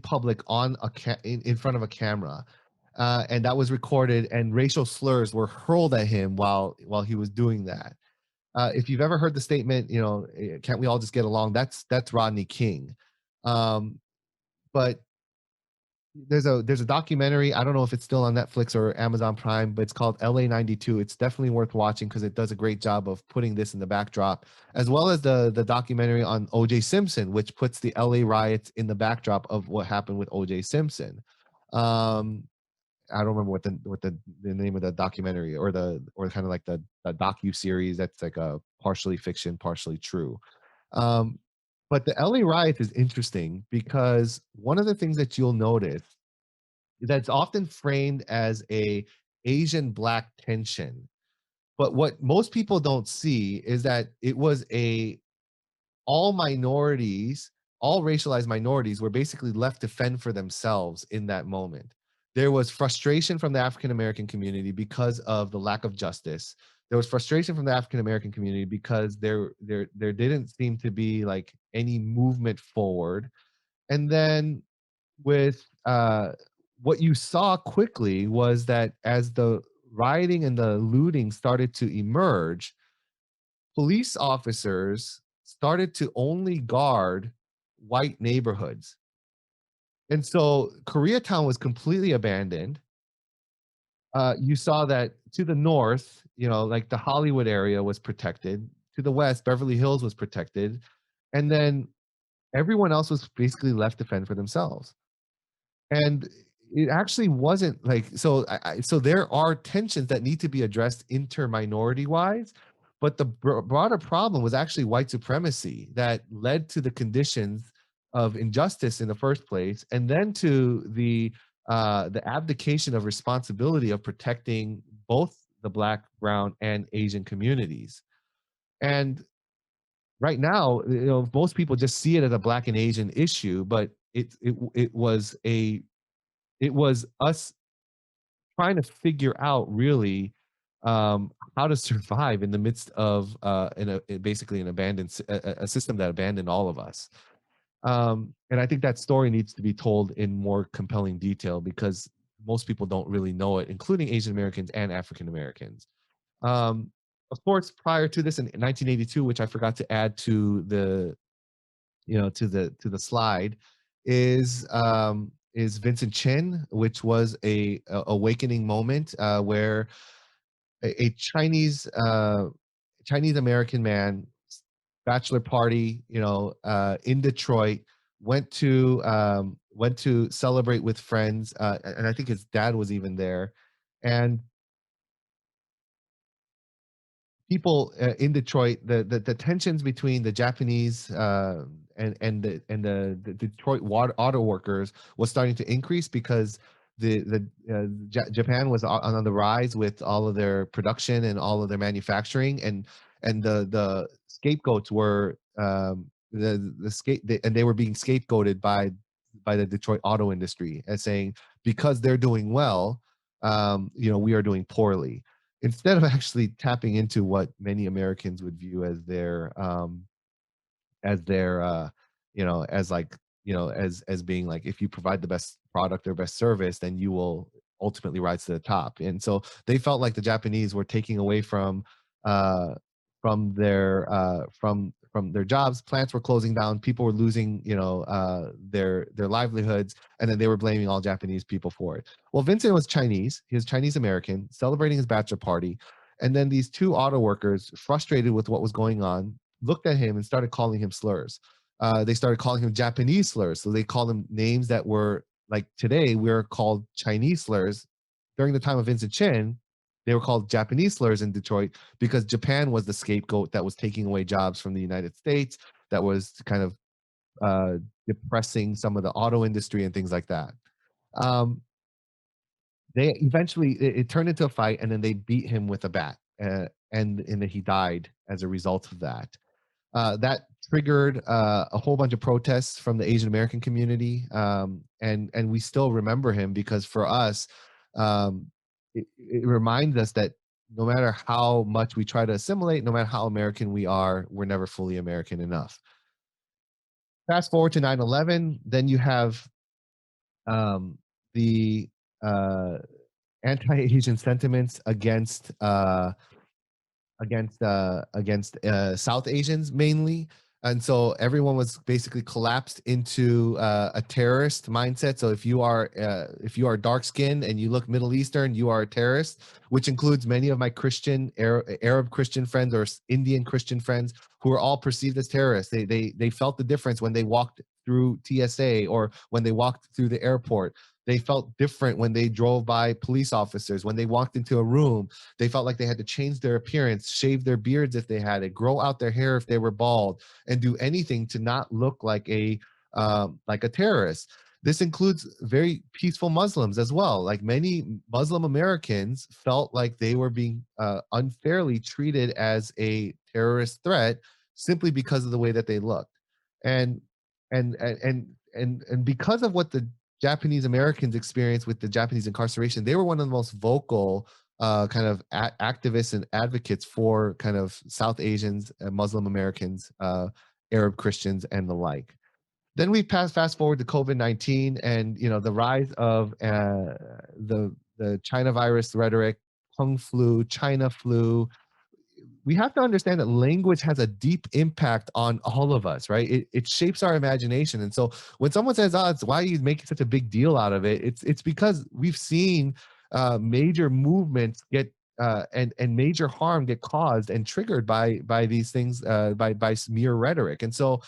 public on in front of a camera, and that was recorded, and racial slurs were hurled at him while he was doing that. If you've ever heard the statement, you know, can't we all just get along, that's Rodney King. But there's a documentary, I don't know if it's still on Netflix or Amazon Prime, but it's called LA 92. It's definitely worth watching because it does a great job of putting this in the backdrop, as well as the documentary on OJ Simpson, which puts the LA riots in the backdrop of what happened with OJ Simpson. I don't remember what the name of the documentary or kind of like the docu series that's like a partially fiction, partially true. But the LA riots is interesting because one of the things that you'll notice is that it's often framed as a Asian Black tension. But what most people don't see is that it was all minorities, all racialized minorities were basically left to fend for themselves in that moment. There was frustration from the African American community because of the lack of justice. There was frustration from the African American community because there didn't seem to be like any movement forward. And then with what you saw quickly was that as the rioting and the looting started to emerge, police officers started to only guard white neighborhoods. And so Koreatown was completely abandoned. You saw that to the north, you know, like the Hollywood area was protected. To the west, Beverly Hills was protected. And then everyone else was basically left to fend for themselves. And it actually wasn't like, so so there are tensions that need to be addressed inter-minority wise, but the broader problem was actually white supremacy that led to the conditions of injustice in the first place, and then to the abdication of responsibility of protecting both the Black, brown, and Asian communities. And right now, you know, most people just see it as a Black and Asian issue, but it was us trying to figure out really how to survive in the midst of basically an abandoned a system that abandoned all of us. And I think that story needs to be told in more compelling detail because most people don't really know it, including Asian Americans and African Americans. Of course, prior to this in 1982, which I forgot to add to the, you know, to the slide, is Vincent Chin, which was a awakening moment where a Chinese American man, bachelor party, you know, in Detroit, went to celebrate with friends, and I think his dad was even there, and people in Detroit, the tensions between the Japanese and the Detroit auto workers was starting to increase because Japan was on the rise with all of their production and all of their manufacturing, and the scapegoats were and they were being scapegoated by the Detroit auto industry as saying, because they're doing well, you know, we are doing poorly, instead of actually tapping into what many Americans would view as their you know, as like, you know, as being like, if you provide the best product or best service, then you will ultimately rise to the top. And so they felt like the Japanese were taking away from their jobs. Plants were closing down, people were losing, you know, their livelihoods, and then they were blaming all Japanese people for it. Well, Vincent was Chinese. He was Chinese American, celebrating his bachelor party, And then these two auto workers, frustrated with what was going on, looked at him and started calling him slurs. They started calling him Japanese slurs. So they called him names that were like today we're called Chinese slurs. During the time of Vincent Chin, they were called Japanese slurs in Detroit because Japan was the scapegoat that was taking away jobs from the United States, that was kind of depressing some of the auto industry and things like that. They eventually, it turned into a fight, and then they beat him with a bat, and then he died as a result of that. That triggered a whole bunch of protests from the Asian American community, and we still remember him because for us, it reminds us that no matter how much we try to assimilate, no matter how American we are, we're never fully American enough. Fast forward to 9/11, then you have the anti-Asian sentiments against South Asians mainly. And so everyone was basically collapsed into a terrorist mindset. So if you are dark skinned and you look Middle Eastern, you are a terrorist, which includes many of my Christian Arab Christian friends or Indian Christian friends who are all perceived as terrorists. They felt the difference when they walked through TSA or when they walked through the airport. They felt different when they drove by police officers. When they walked into a room, they felt like they had to change their appearance, shave their beards if they had it, grow out their hair if they were bald, and do anything to not look like a terrorist. This includes very peaceful Muslims as well. Like many Muslim Americans felt like they were being unfairly treated as a terrorist threat simply because of the way that they looked. And because of what the Japanese Americans experienced with the Japanese incarceration, they were one of the most vocal kind of activists and advocates for kind of South Asians, Muslim Americans, Arab Christians, and the like. Then we fast forward to COVID-19 and the rise of the China virus rhetoric, Kung flu, China flu. We have to understand that language has a deep impact on all of us, right? It shapes our imagination. And so when someone says, "Oh, why are you making such a big deal out of it?" It's because we've seen major movements get and major harm get caused and triggered by these things, by mere rhetoric. And so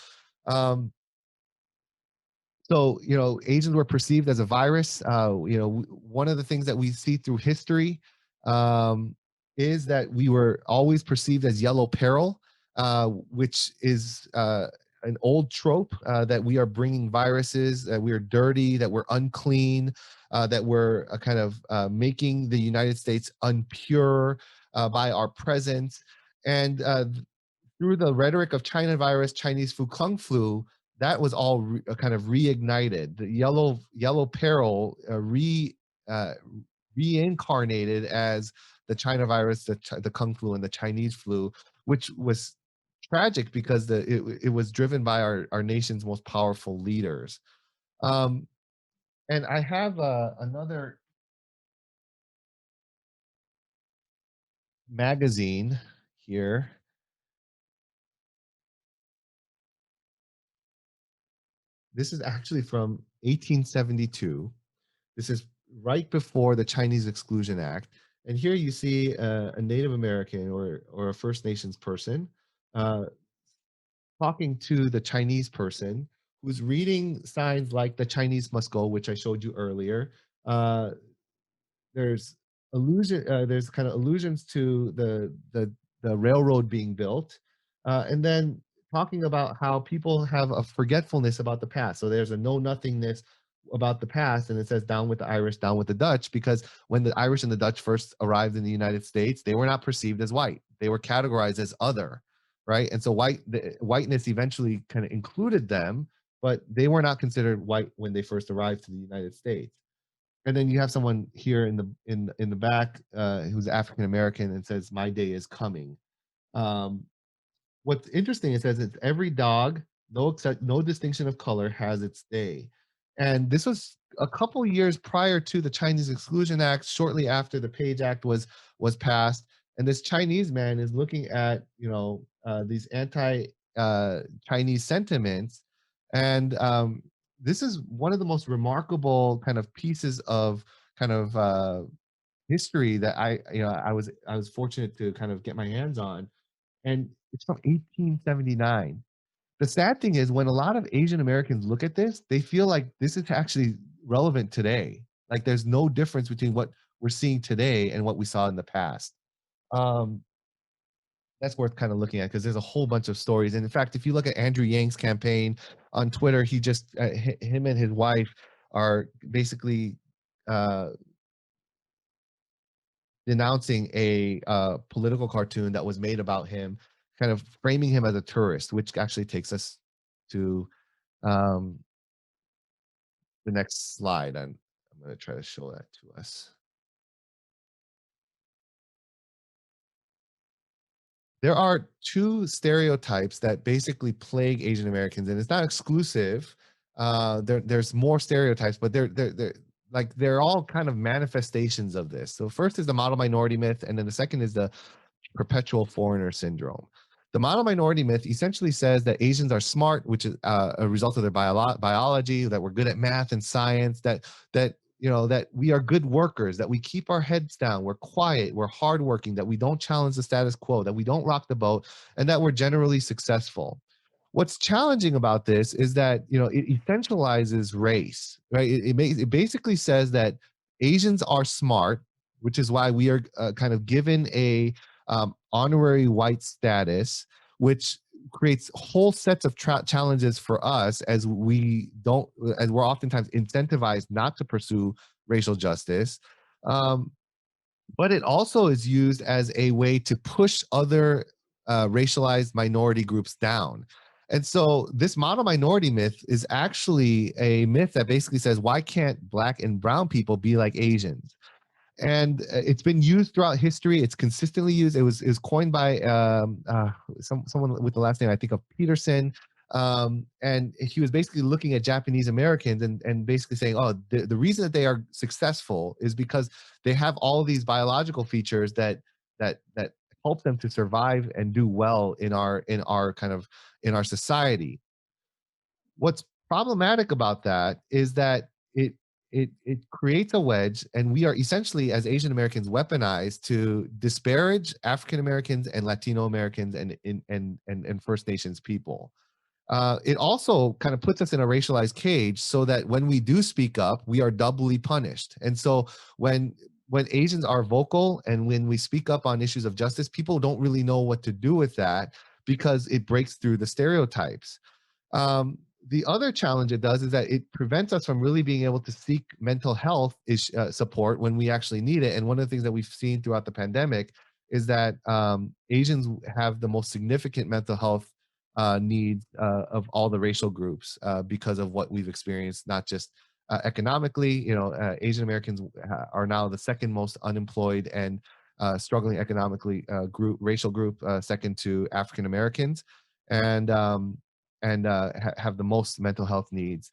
Asians were perceived as a virus. One of the things that we see through history is that we were always perceived as yellow peril, which is an old trope that we are bringing viruses, that we are dirty, that we're unclean, that we're kind of making the United States unpure by our presence. And through the rhetoric of China virus, Chinese flu, Kung flu, that was all kind of reignited. The yellow peril reincarnated as the China virus, the Kung flu, and the Chinese flu, which was tragic because it was driven by our nation's most powerful leaders. And I have another magazine here. This is actually from 1872. This is right before the Chinese Exclusion Act. And here you see a Native American or a First Nations person talking to the Chinese person who's reading signs like "The Chinese Must Go," which I showed you earlier. There's there's kind of allusions to the railroad being built, and then talking about how people have a forgetfulness about the past. So there's a know nothingness about the past, and it says "Down with the Irish, down with the Dutch," because when the Irish and the Dutch first arrived in the United States, they were not perceived as white. They were categorized as other, right? And so whiteness eventually kind of included them, but they were not considered white when they first arrived to the United States. And then you have someone here in the back who's African American and says, "My day is coming." What's interesting, it says it's every dog, no distinction of color, has its day. And this was a couple years prior to the Chinese Exclusion Act, shortly after the Page Act was passed. And this Chinese man is looking at these anti Chinese sentiments, and this is one of the most remarkable kind of pieces of kind of history that I was fortunate to kind of get my hands on, and it's from 1879. The sad thing is when a lot of Asian Americans look at this, they feel like this is actually relevant today. Like there's no difference between what we're seeing today and what we saw in the past. Um, that's worth kind of looking at because there's a whole bunch of stories. And in fact, if you look at Andrew Yang's campaign on Twitter, he just him and his wife are basically denouncing a political cartoon that was made about him, kind of framing him as a tourist, which actually takes us to um, the next slide. I'm going to try to show that to us. There are two stereotypes that basically plague Asian Americans, and it's not exclusive. There's more stereotypes, but they're all kind of manifestations of this. So first is the model minority myth, and then the second is the perpetual foreigner syndrome. The model minority myth essentially says that Asians are smart, which is a result of their biology, that we're good at math and science, that we are good workers, that we keep our heads down, we're quiet, we're hardworking, that we don't challenge the status quo, that we don't rock the boat, and that we're generally successful. What's challenging about this is that it essentializes race, right? It basically says that Asians are smart, which is why we are kind of given a honorary white status, which creates whole sets of challenges for us as we're oftentimes incentivized not to pursue racial justice. But it also is used as a way to push other racialized minority groups down. And so this model minority myth is actually a myth that basically says, why can't Black and brown people be like Asians? And it's been used throughout history. It's consistently used. It was coined by someone with the last name, I think, of Peterson. And he was basically looking at Japanese Americans and basically saying, oh, the reason that they are successful is because they have all these biological features that help them to survive and do well in our society. What's problematic about that is that it creates a wedge, and we are essentially, as Asian Americans, weaponized to disparage African Americans and Latino Americans and First Nations people. It also kind of puts us in a racialized cage so that when we do speak up, we are doubly punished. And so when Asians are vocal and when we speak up on issues of justice, people don't really know what to do with that because it breaks through the stereotypes. The other challenge it does is that it prevents us from really being able to seek mental health support when we actually need it. And one of the things that we've seen throughout the pandemic is that Asians have the most significant mental health needs of all the racial groups because of what we've experienced, not just economically. Asian Americans are now the second most unemployed and struggling economically racial group, second to African Americans. And have the most mental health needs.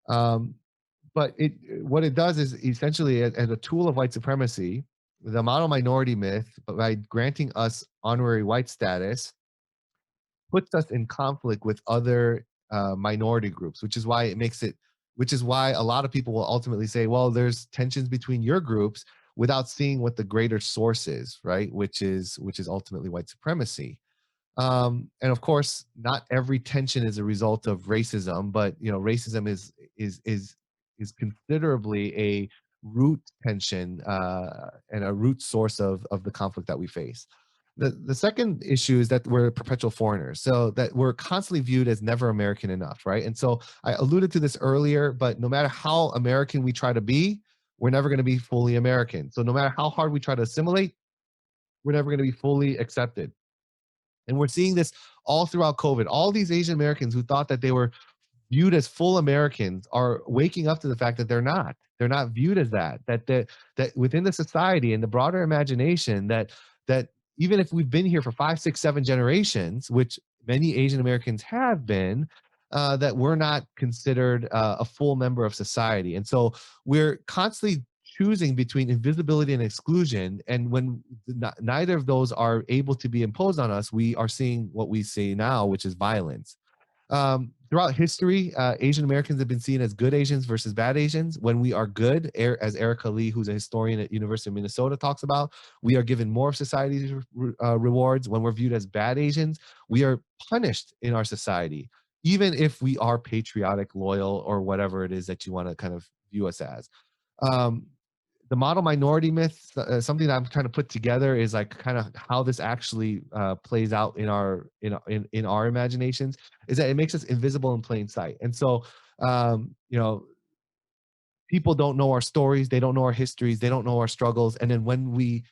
But what it does is essentially, as a tool of white supremacy, the model minority myth, by granting us honorary white status, puts us in conflict with other minority groups, which is why a lot of people will ultimately say, well, there's tensions between your groups, without seeing what the greater source is, right? Which is ultimately white supremacy. And of course, not every tension is a result of racism, but racism is considerably a root tension and a root source of the conflict that we face. The second issue is that we're perpetual foreigners, so that we're constantly viewed as never American enough, right? And so I alluded to this earlier, but no matter how American we try to be, we're never going to be fully American. So no matter how hard we try to assimilate, we're never going to be fully accepted. And we're seeing this all throughout COVID. All these Asian Americans who thought that they were viewed as full Americans are waking up to the fact that they're not. They're not viewed as that within the society and the broader imagination, that even if we've been here for 5, 6, 7 generations, which many Asian Americans have been, that we're not considered a full member of society. And so we're constantly choosing between invisibility and exclusion. And when neither of those are able to be imposed on us, we are seeing what we see now, which is violence. throughout history, Asian Americans have been seen as good Asians versus bad Asians. When we are good, as Erica Lee, who's a historian at University of Minnesota, talks about, we are given more of society's rewards. When we're viewed as bad Asians, we are punished in our society, even if we are patriotic, loyal, or whatever it is that you want to kind of view us as. The model minority myth, something that I'm trying to put together is like kind of how this actually plays out in our imaginations, is that it makes us invisible in plain sight. And so, people don't know our stories, they don't know our histories, they don't know our struggles. And then when we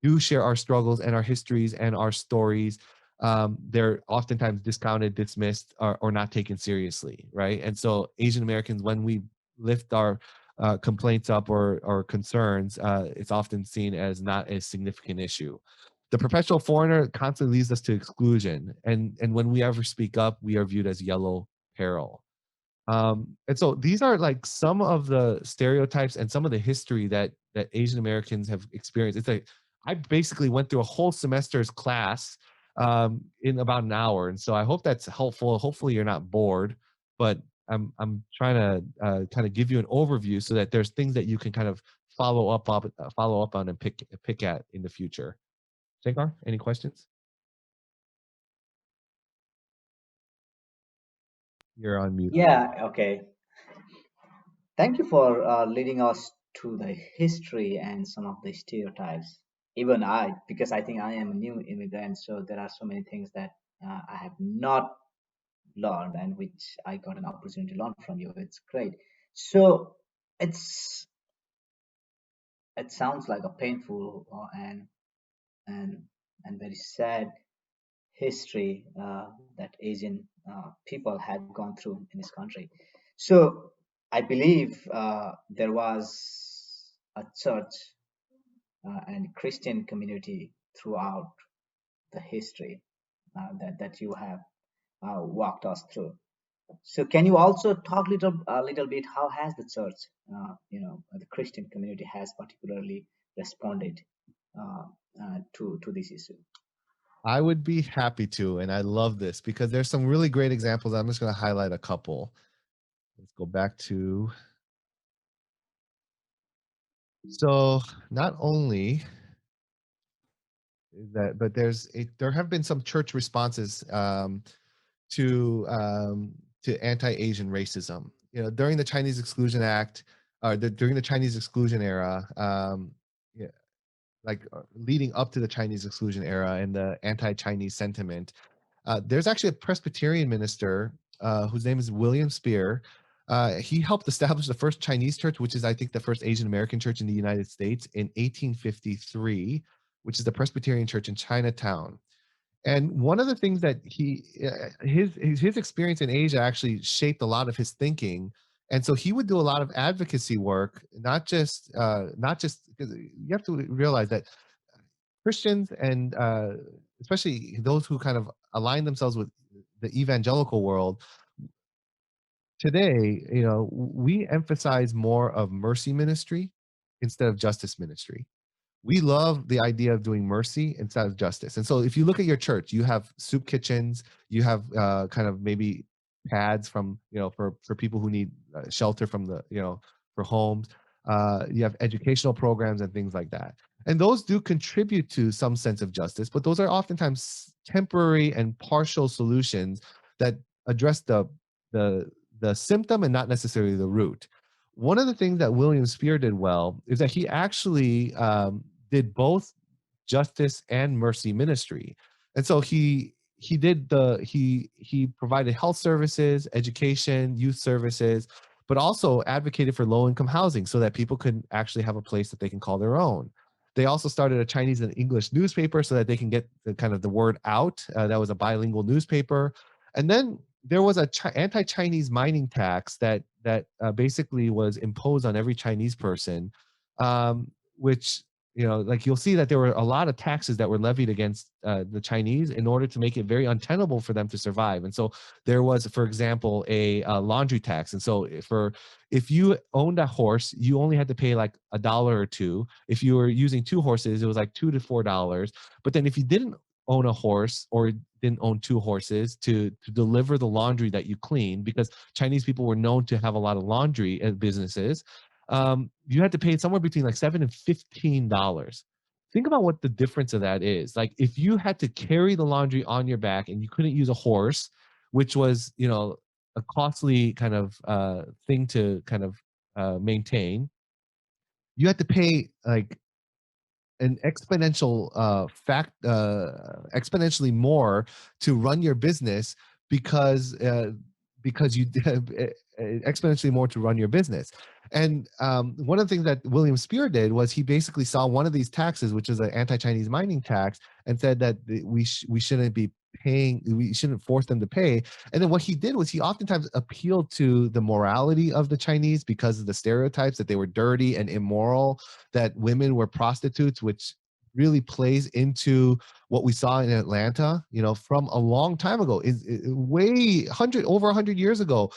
do share our struggles and our histories and our stories, they're oftentimes discounted, dismissed, or not taken seriously, right? And so Asian Americans, when we lift our complaints up or concerns, it's often seen as not a significant issue. The perpetual foreigner constantly leads us to exclusion, and when we ever speak up, we are viewed as yellow peril. And so these are like some of the stereotypes and some of the history that Asian Americans have experienced. It's like I basically went through a whole semester's class in about an hour, and so I hope that's helpful. Hopefully, you're not bored, but I'm trying to kind of give you an overview so that there's things that you can kind of follow up on and pick at in the future. Shankar, any questions? You're on mute. Yeah, okay. Thank you for leading us to the history and some of the stereotypes. Even I, because I think I am a new immigrant, so there are so many things that I have not learned and which I got an opportunity to learn from you. It's great. So it's it sounds like a painful and and very sad history that Asian people had gone through in this country. So I believe there was a church and Christian community throughout the history that you have walked us through. So can you also talk a little bit how has the church, the Christian community has particularly responded to this issue? I would be happy to, and I love this because there's some really great examples. I'm just going to highlight a couple. Let's go back to. So not only is that, but there have been some church responses to anti-Asian racism. During the Chinese Exclusion Act, during the Chinese Exclusion era, yeah, like leading up to the Chinese Exclusion era and the anti-Chinese sentiment. There's actually a Presbyterian minister whose name is William Spear. He helped establish the first Chinese church, which is, I think, the first Asian American church in the United States in 1853, which is the Presbyterian Church in Chinatown. And one of the things that his experience in Asia actually shaped a lot of his thinking. And so he would do a lot of advocacy work, not just because you have to realize that Christians and especially those who kind of align themselves with the evangelical world today, we emphasize more of mercy ministry instead of justice ministry. We love the idea of doing mercy instead of justice. And so if you look at your church, you have soup kitchens, you have kind of maybe pads from, for people who need shelter from the, for homes. You have educational programs and things like that. And those do contribute to some sense of justice, but those are oftentimes temporary and partial solutions that address the symptom and not necessarily the root. One of the things that William Spear did well is that he actually did both justice and mercy ministry. And so he provided health services, education, youth services, but also advocated for low-income housing so that people could actually have a place that they can call their own. They also started a Chinese and English newspaper so that they can get the word out. That was a bilingual newspaper. And then there was a anti-Chinese mining tax that basically was imposed on every Chinese person, which, like you'll see that there were a lot of taxes that were levied against the Chinese in order to make it very untenable for them to survive. And so there was, for example, a laundry tax. And so if you owned a horse, you only had to pay like $1 or $2. If you were using 2 horses, it was like $2 to $4. But then if you didn't own a horse or didn't own 2 horses to deliver the laundry that you clean, because Chinese people were known to have a lot of laundry businesses. You had to pay somewhere between like $7 and $15. Think about what the difference of that is. Like if you had to carry the laundry on your back and you couldn't use a horse, which was, you know, a costly kind of thing to kind of maintain, you had to pay like an exponentially more to run your business, because you exponentially more to run your business. And one of the things that William Spear did was he basically saw one of these taxes, which is an anti-Chinese mining tax, and said that we shouldn't be paying, we shouldn't force them to pay. And then what he did was he oftentimes appealed to the morality of the Chinese because of the stereotypes that they were dirty and immoral, that women were prostitutes, which really plays into what we saw in Atlanta, you know, from a long time ago. Is way over 100 years ago.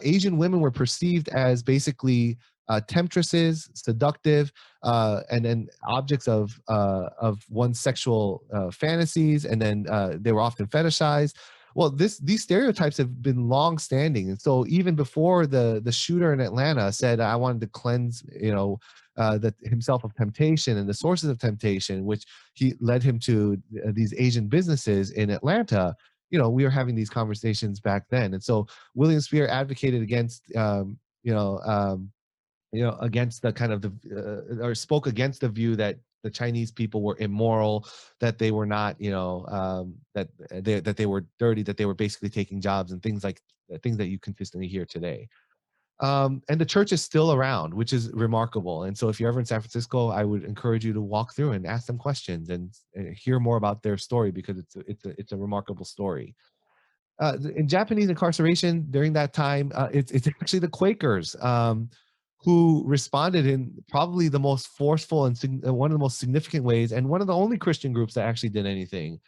Asian women were perceived as basically temptresses, seductive, and then objects of one's sexual fantasies, and then they were often fetishized. Well, these stereotypes have been long standing, and so even before the shooter in Atlanta said, "I wanted to cleanse, you know, that himself of temptation and the sources of temptation," which he led him to these Asian businesses in Atlanta. You know, we were having these conversations back then, and so William Spear advocated against, against the kind of or spoke against the view that the Chinese people were immoral, that they were not, that they were dirty, that they were basically taking jobs and things that you consistently hear today. And the church is still around, which is remarkable. And so if you're ever in San Francisco, I would encourage you to walk through and ask them questions and hear more about their story, because it's a remarkable story. In Japanese incarceration during that time, it's actually the Quakers who responded in probably the most forceful and one of the most significant ways, and one of the only Christian groups that actually did anything.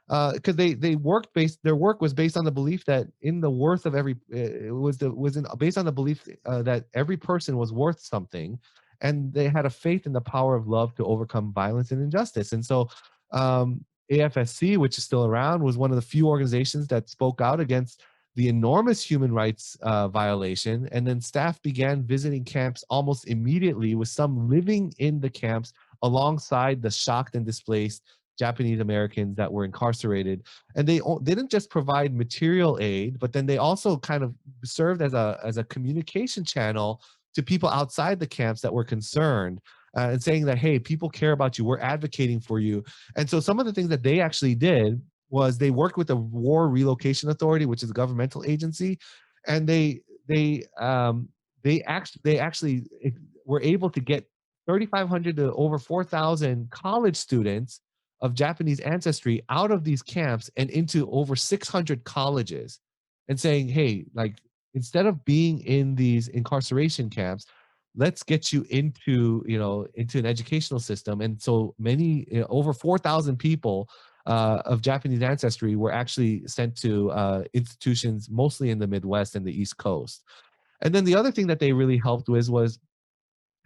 Because their work was based on the belief that in the worth of every based on the belief that every person was worth something, and they had a faith in the power of love to overcome violence and injustice. And so AFSC, which is still around, was one of the few organizations that spoke out against the enormous human rights violation. And then staff began visiting camps almost immediately, with some living in the camps alongside the shocked and displaced Japanese Americans that were incarcerated. And they didn't just provide material aid, but then they also kind of served as a communication channel to people outside the camps that were concerned, and saying that, hey, people care about you, we're advocating for you. And so some of the things that they actually did was they worked with the War Relocation Authority, which is a governmental agency, and they actually were able to get 3,500 to over 4,000 college students of Japanese ancestry out of these camps and into over 600 colleges, and saying, hey, like, instead of being in these incarceration camps, let's get you into an educational system. And so many, over 4,000 people of Japanese ancestry were actually sent to institutions mostly in the Midwest and the East Coast. And then the other thing that they really helped with was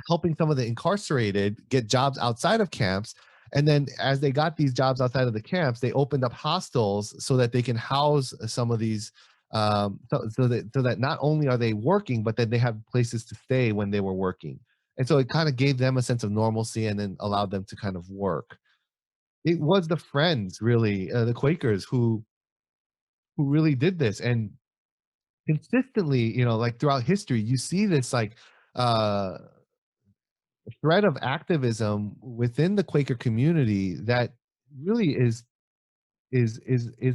helping some of the incarcerated get jobs outside of camps. And then as they got these jobs outside of the camps, they opened up hostels so that they can house some of these, so that not only are they working, but then they have places to stay when they were working. And so it kind of gave them a sense of normalcy and then allowed them to kind of work. It was the Friends, really, the Quakers, who really did this. And consistently, like throughout history, you see this like thread of activism within the Quaker community that really is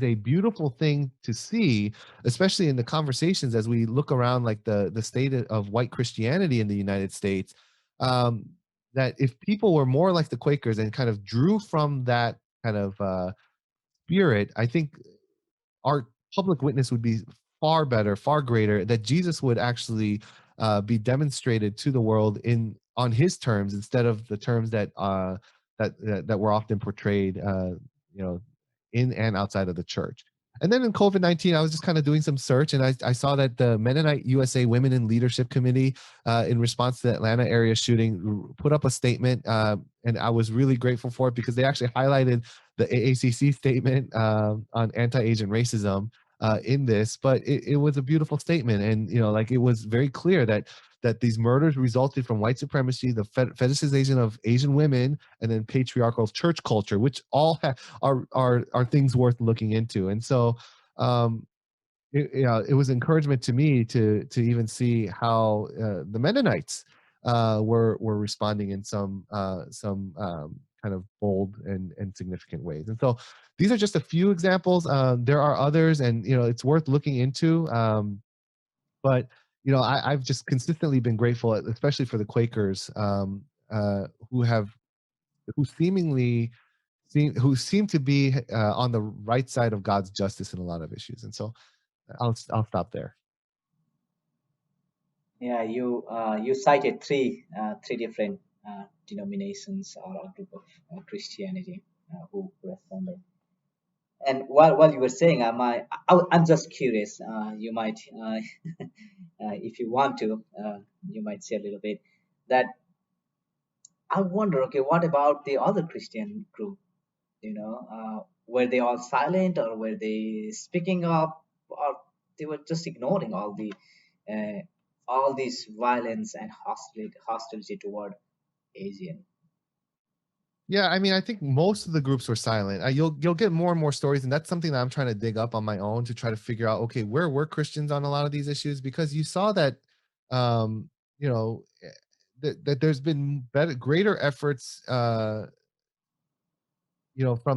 a beautiful thing to see, especially in the conversations as we look around like the state of white Christianity in the United States. That if people were more like the Quakers and kind of drew from that kind of spirit, I think our public witness would be far better, far greater, that Jesus would actually be demonstrated to the world on his terms instead of the terms that were often portrayed, in and outside of the church. And then in COVID-19, I was just kind of doing some search, and I saw that the Mennonite USA Women in Leadership Committee, in response to the Atlanta area shooting, put up a statement, and I was really grateful for it because they actually highlighted the AACC statement on anti-Asian racism in this. But it was a beautiful statement, and like it was very clear that these murders resulted from white supremacy, the fetishization of Asian women, and then patriarchal church culture, which all are things worth looking into. And so it was encouragement to me to even see how the Mennonites were responding in some kind of bold and significant ways. And so these are just a few examples. There are others, and it's worth looking into. But I've just consistently been grateful, especially for the Quakers, who seemingly seem to be on the right side of God's justice in a lot of issues. And so I'll stop there. Yeah, you cited three different denominations or a group of Christianity who responded. And while you were saying, I'm just curious. You might, if you want to, you might say a little bit that I wonder. Okay, what about the other Christian group? Were they all silent, or were they speaking up, or they were just ignoring uh, all this violence and hostility toward Asian? Yeah, I mean, I think most of the groups were silent. You'll get more and more stories, and that's something that I'm trying to dig up on my own to try to figure out. Okay, where were Christians on a lot of these issues? Because you saw that, um, that there's been greater efforts, from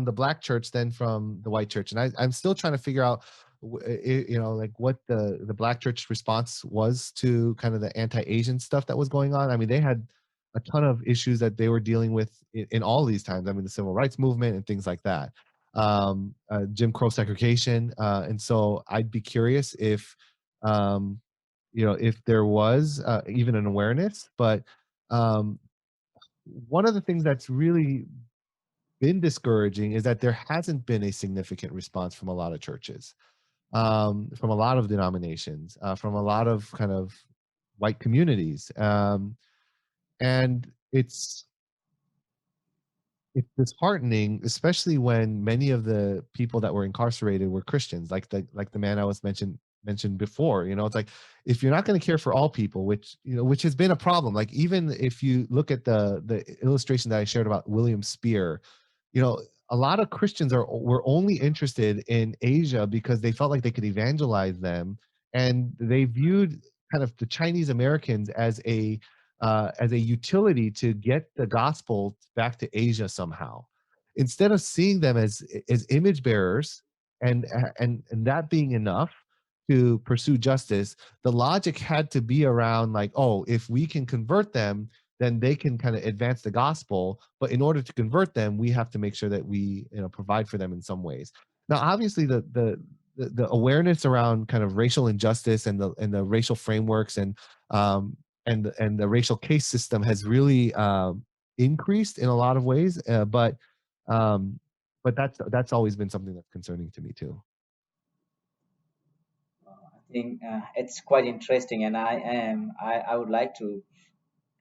the black church than from the white church, and I'm still trying to figure out, like what the black church response was to kind of the anti-Asian stuff that was going on. I mean, they had a ton of issues that they were dealing with in all these times. I mean, the civil rights movement and things like that, Jim Crow segregation, and so I'd be curious um, if there was even an awareness. But um, one of the things that's really been discouraging is that there hasn't been a significant response from a lot of churches, from a lot of denominations, from a lot of kind of white communities, and it's disheartening, especially when many of the people that were incarcerated were Christians, like the man I was mentioned before. It's like, if you're not going to care for all people, which has been a problem. Like, even if you look at the illustration that I shared about William Spear, a lot of Christians were only interested in Asia because they felt like they could evangelize them, and they viewed kind of the Chinese Americans as a utility to get the gospel back to Asia somehow, instead of seeing them as image bearers, and that being enough to pursue justice. The logic had to be around, like, oh, if we can convert them, then they can kind of advance the gospel. But in order to convert them, we have to make sure that we provide for them in some ways. Now, obviously, the awareness around kind of racial injustice and the racial frameworks and the racial case system has really increased in a lot of ways, um, but that's always been something that's concerning to me too. I think it's quite interesting, and I would like to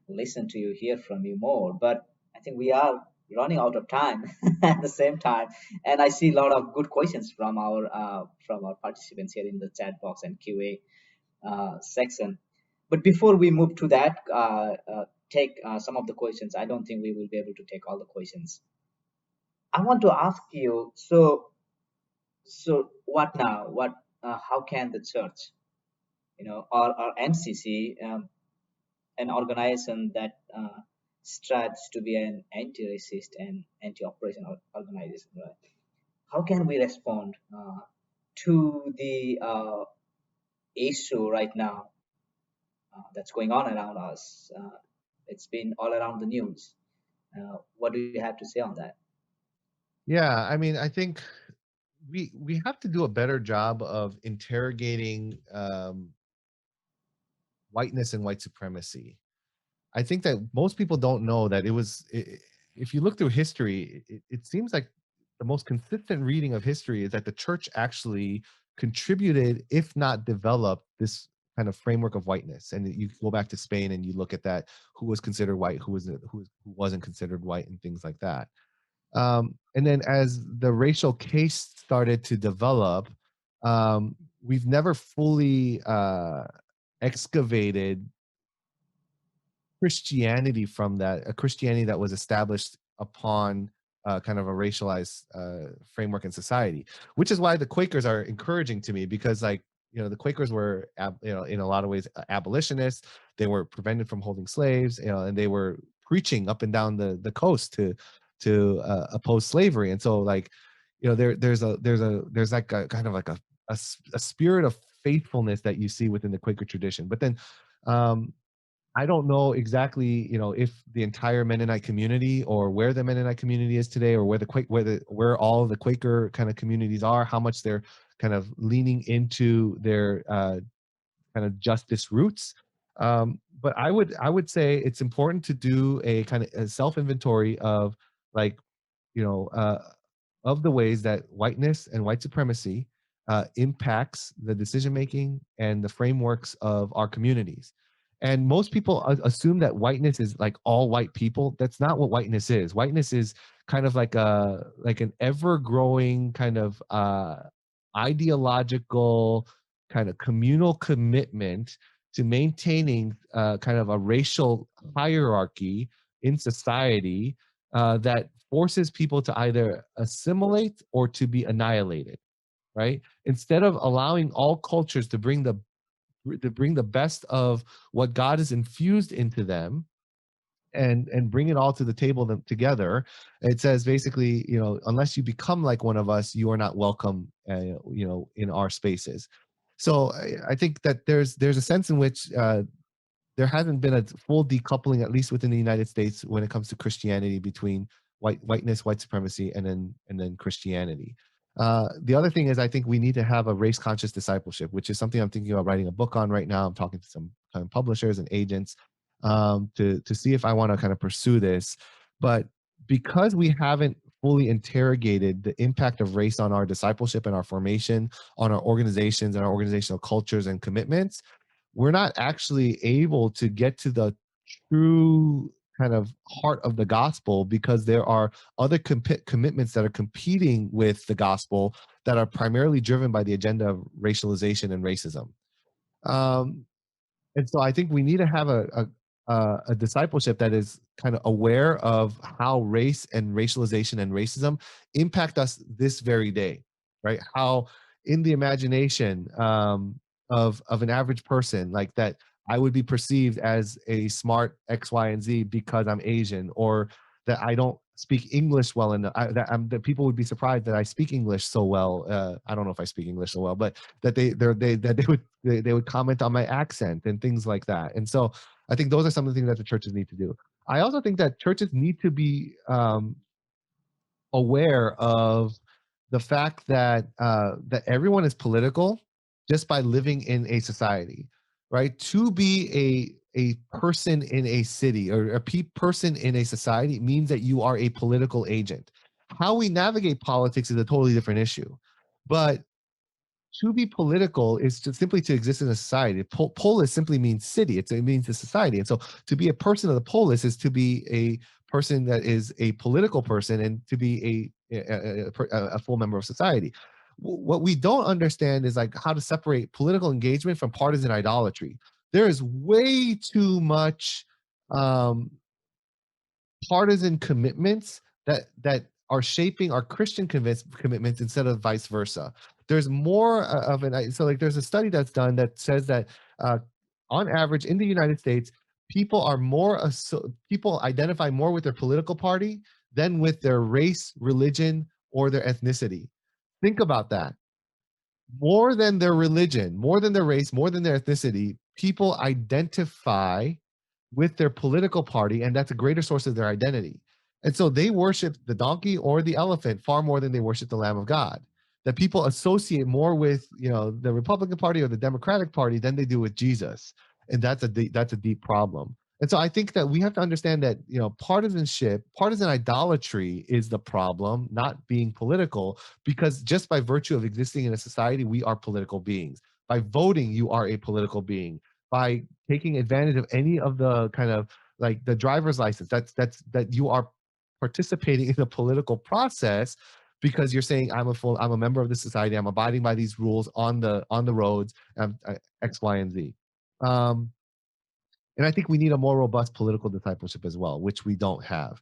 listen to you, hear from you more. But I think we are running out of time at the same time, and I see a lot of good questions from our participants here in the chat box and QA section. But before we move to that, take some of the questions. I don't think we will be able to take all the questions. I want to ask you. So what now? How can the church, or MCC, an organization that strives to be an anti-racist and anti-oppression organization, right? How can we respond to the issue right now that's going on around us? It's been all around the news. What do you have to say on that? Yeah, I mean, I think we have to do a better job of interrogating whiteness and white supremacy. I think that most people don't know that if you look through history, it seems like the most consistent reading of history is that the church actually contributed, if not developed, this kind of framework of whiteness. And you go back to Spain and you look at that, who was considered white, who wasn't considered white, and things like that. And then as the racial case started to develop, we've never fully excavated Christianity from that, a Christianity that was established upon kind of a racialized framework in society, which is why the Quakers are encouraging to me, because like, you know, the Quakers were, you know, in a lot of ways abolitionists. They were prevented from holding slaves, you know, and they were preaching up and down the coast to oppose slavery. And so like, you know, there's like a kind of like a spirit of faithfulness that you see within the Quaker tradition. But then I don't know exactly, you know, if the entire Mennonite community or where the Mennonite community is today, or where all the Quaker kind of communities are, how much they're kind of leaning into their kind of justice roots. But I would say it's important to do a kind of a self-inventory of, like, you know, of the ways that whiteness and white supremacy impacts the decision making and the frameworks of our communities. And most people assume that whiteness is like all white people. That's not what whiteness is. Whiteness is kind of like an ever-growing kind of ideological kind of communal commitment to maintaining kind of a racial hierarchy in society that forces people to either assimilate or to be annihilated, right? Instead of allowing all cultures to bring the best of what God has infused into them and bring it all to the table together. It says basically, you know, unless you become like one of us, you are not welcome, you know, in our spaces. So I think that there's a sense in which there hasn't been a full decoupling, at least within the United States, when it comes to Christianity between whiteness, white supremacy, and then Christianity. The other thing is, I think we need to have a race conscious discipleship, which is something I'm thinking about writing a book on right now. I'm talking to some kind of publishers and agents to see if I want to kind of pursue this. But because we haven't fully interrogated the impact of race on our discipleship and our formation, on our organizations and our organizational cultures and commitments, we're not actually able to get to the true kind of heart of the gospel, because there are other commitments that are competing with the gospel that are primarily driven by the agenda of racialization and racism. And so I think we need to have a discipleship that is kind of aware of how race and racialization and racism impact us this very day, right? How in the imagination of an average person, like that, I would be perceived as a smart X, Y, and Z because I'm Asian, or that I don't speak English well enough. That people would be surprised that I speak English so well. I don't know if I speak English so well, but that they would comment on my accent and things like that. And so I think those are some of the things that the churches need to do. I also think that churches need to be aware of the fact that that everyone is political just by living in a society, right? To be a person in a city or a person in a society means that you are a political agent. How we navigate politics is a totally different issue, but to be political is to simply to exist in a society. Polis simply means city. It means a society. And so to be a person of the polis is to be a person that is a political person and to be a full member of society. What we don't understand is like how to separate political engagement from partisan idolatry. There is way too much partisan commitments that are shaping our Christian commitments instead of vice versa. There's more of an, so like there's a study that's done that says that on average in the United States, people identify more with their political party than with their race, religion, or their ethnicity. Think about that. More than their religion, more than their race, more than their ethnicity, people identify with their political party, and that's a greater source of their identity. And so they worship the donkey or the elephant far more than they worship the Lamb of God. That people associate more with, you know, the Republican Party or the Democratic Party than they do with Jesus, and that's a deep problem. And so I think that we have to understand that, you know, partisan idolatry is the problem, not being political, because just by virtue of existing in a society, we are political beings. By voting, you are a political being. By taking advantage of any of the kind of like the driver's license, that you are participating in the political process, because you're saying I'm a member of the society, I'm abiding by these rules on the roads, X, Y, and Z. And I think we need a more robust political discipleship as well, which we don't have.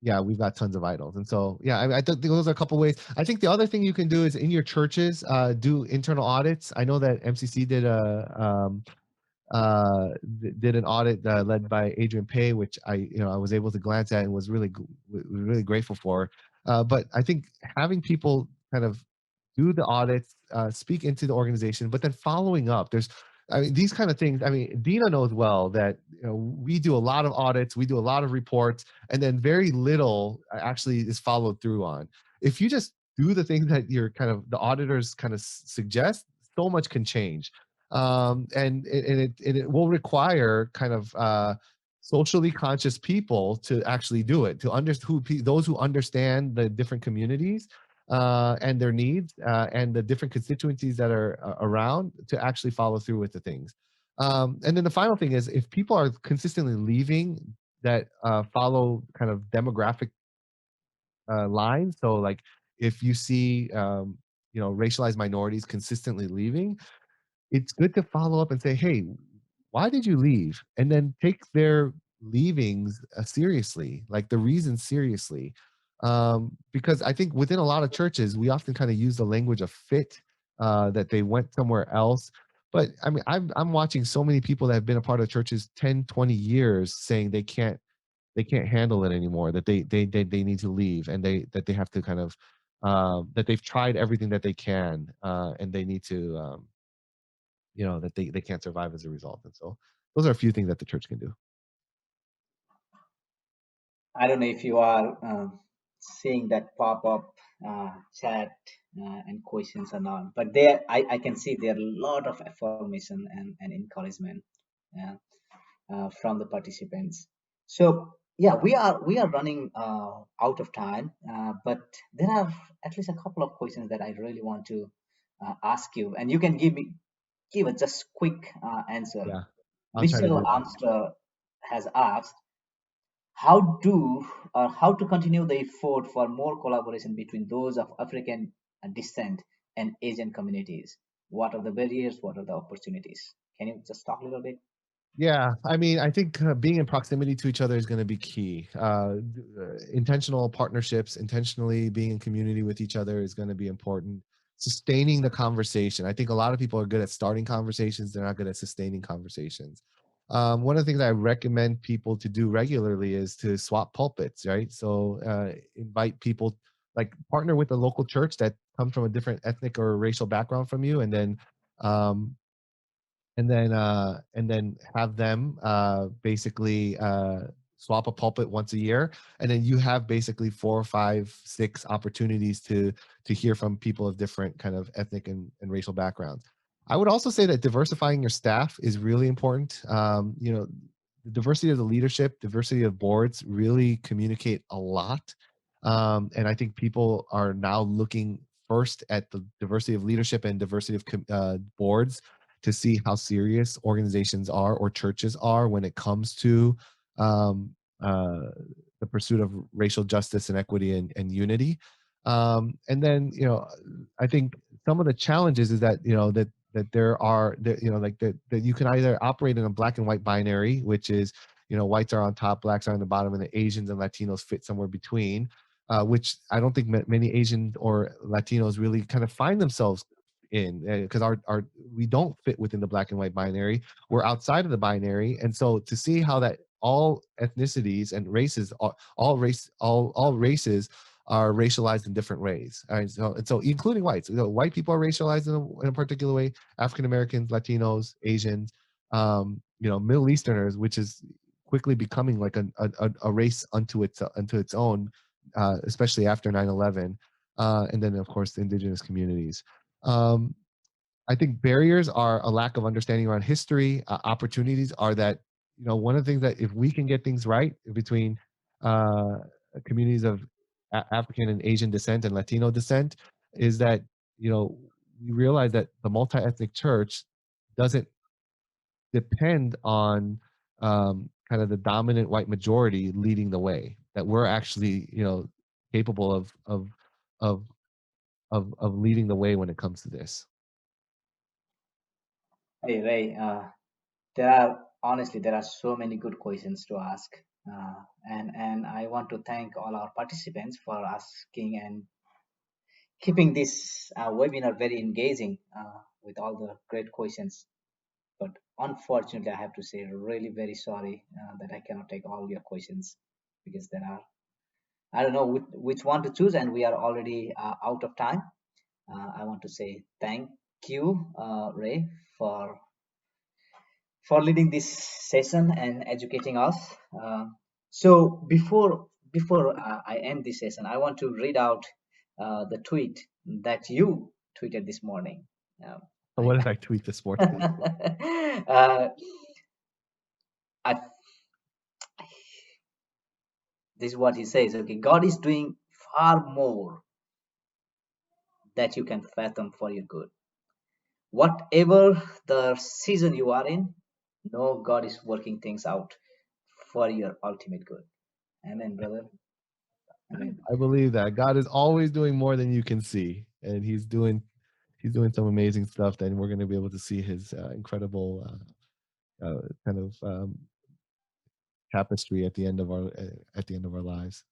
Yeah, we've got tons of idols. And so, yeah, I think those are a couple ways. I think the other thing you can do is in your churches, do internal audits. I know that MCC did did an audit led by Adrian Pay, which I was able to glance at and was really grateful for. But I think having people kind of do the audits, speak into the organization, but then following up. I mean, these kind of things. I mean, Dina knows well that we do a lot of audits, we do a lot of reports, and then very little actually is followed through on. If you just do the things that the auditors kind of suggest, so much can change. And it will require kind of socially conscious people to actually do it, to those who understand the different communities and their needs and the different constituencies that are around, to actually follow through with the things. And then the final thing is, if people are consistently leaving that follow kind of demographic lines, so like if you see racialized minorities consistently leaving, it's good to follow up and say, hey, why did you leave? And then take their leavings seriously, like the reasons seriously. Because I think within a lot of churches, we often kind of use the language of fit, that they went somewhere else. But I mean, I'm watching so many people that have been a part of churches 10, 20 years saying they can't handle it anymore, that they need to leave, and that they have to kind of that they've tried everything that they can, and they need to that they can't survive as a result. And so those are a few things that the church can do. I don't know if you are seeing that pop-up chat and questions or not, but there I can see there are a lot of affirmation and encouragement from the participants. So yeah, we are running out of time, but there are at least a couple of questions that I really want to ask you, and you can give a just quick answer. Yeah, I'll try to Michelle do that. Armstrong has asked, how to continue the effort for more collaboration between those of African descent and Asian communities? What are the barriers? What are the opportunities? Can you just talk a little bit? Yeah, I mean, I think being in proximity to each other is going to be key. Intentional partnerships, intentionally being in community with each other is going to be important. Sustaining the conversation. I think a lot of people are good at starting conversations. They're not good at sustaining conversations. One of the things I recommend people to do regularly is to swap pulpits, right? So invite people, like partner with a local church that comes from a different ethnic or racial background from you, and then um, and then have them basically swap a pulpit once a year, and then you have basically 4 or 5, 6 opportunities to hear from people of different kind of ethnic and racial backgrounds. I would also say that diversifying your staff is really important. The diversity of the leadership, diversity of boards really communicate a lot. And I think people are now looking first at the diversity of leadership and diversity of boards to see how serious organizations are or churches are when it comes to um, the pursuit of racial justice and equity and unity. And then, I think some of the challenges is that, that there are, that, that you can either operate in a black and white binary, which is, whites are on top, blacks are on the bottom, and the Asians and Latinos fit somewhere between, which I don't think many Asians or Latinos really kind of find themselves in, because we don't fit within the black and white binary. We're outside of the binary. And so to see how that all ethnicities and races, all races are racialized in different ways. All right, so including whites. White people are racialized in a particular way. African Americans, Latinos, Asians, Middle Easterners, which is quickly becoming like a race unto its own, especially after 9/11, and then of course the indigenous communities. I think barriers are a lack of understanding around history. Opportunities are that, one of the things that if we can get things right between uh, communities of African and Asian descent and Latino descent, is that, we realize that the multi-ethnic church doesn't depend on kind of the dominant white majority leading the way. That we're actually, capable of leading the way when it comes to this. Hey, Ray, there are so many good questions to ask, and I want to thank all our participants for asking and keeping this webinar very engaging with all the great questions. But unfortunately, I have to say, really very sorry that I cannot take all your questions, because there are, I don't know which one to choose, and we are already out of time. I want to say thank you, Ray, for leading this session and educating us. So before I end this session, I want to read out the tweet that you tweeted this morning. What did I tweet this morning? I, this is what he says. Okay, God is doing far more that you can fathom for your good. Whatever the season you are in, know God is working things out for your ultimate good. Amen, brother. Amen. I believe that God is always doing more than you can see, and He's doing some amazing stuff. Then we're going to be able to see His incredible kind of tapestry at the end of our lives.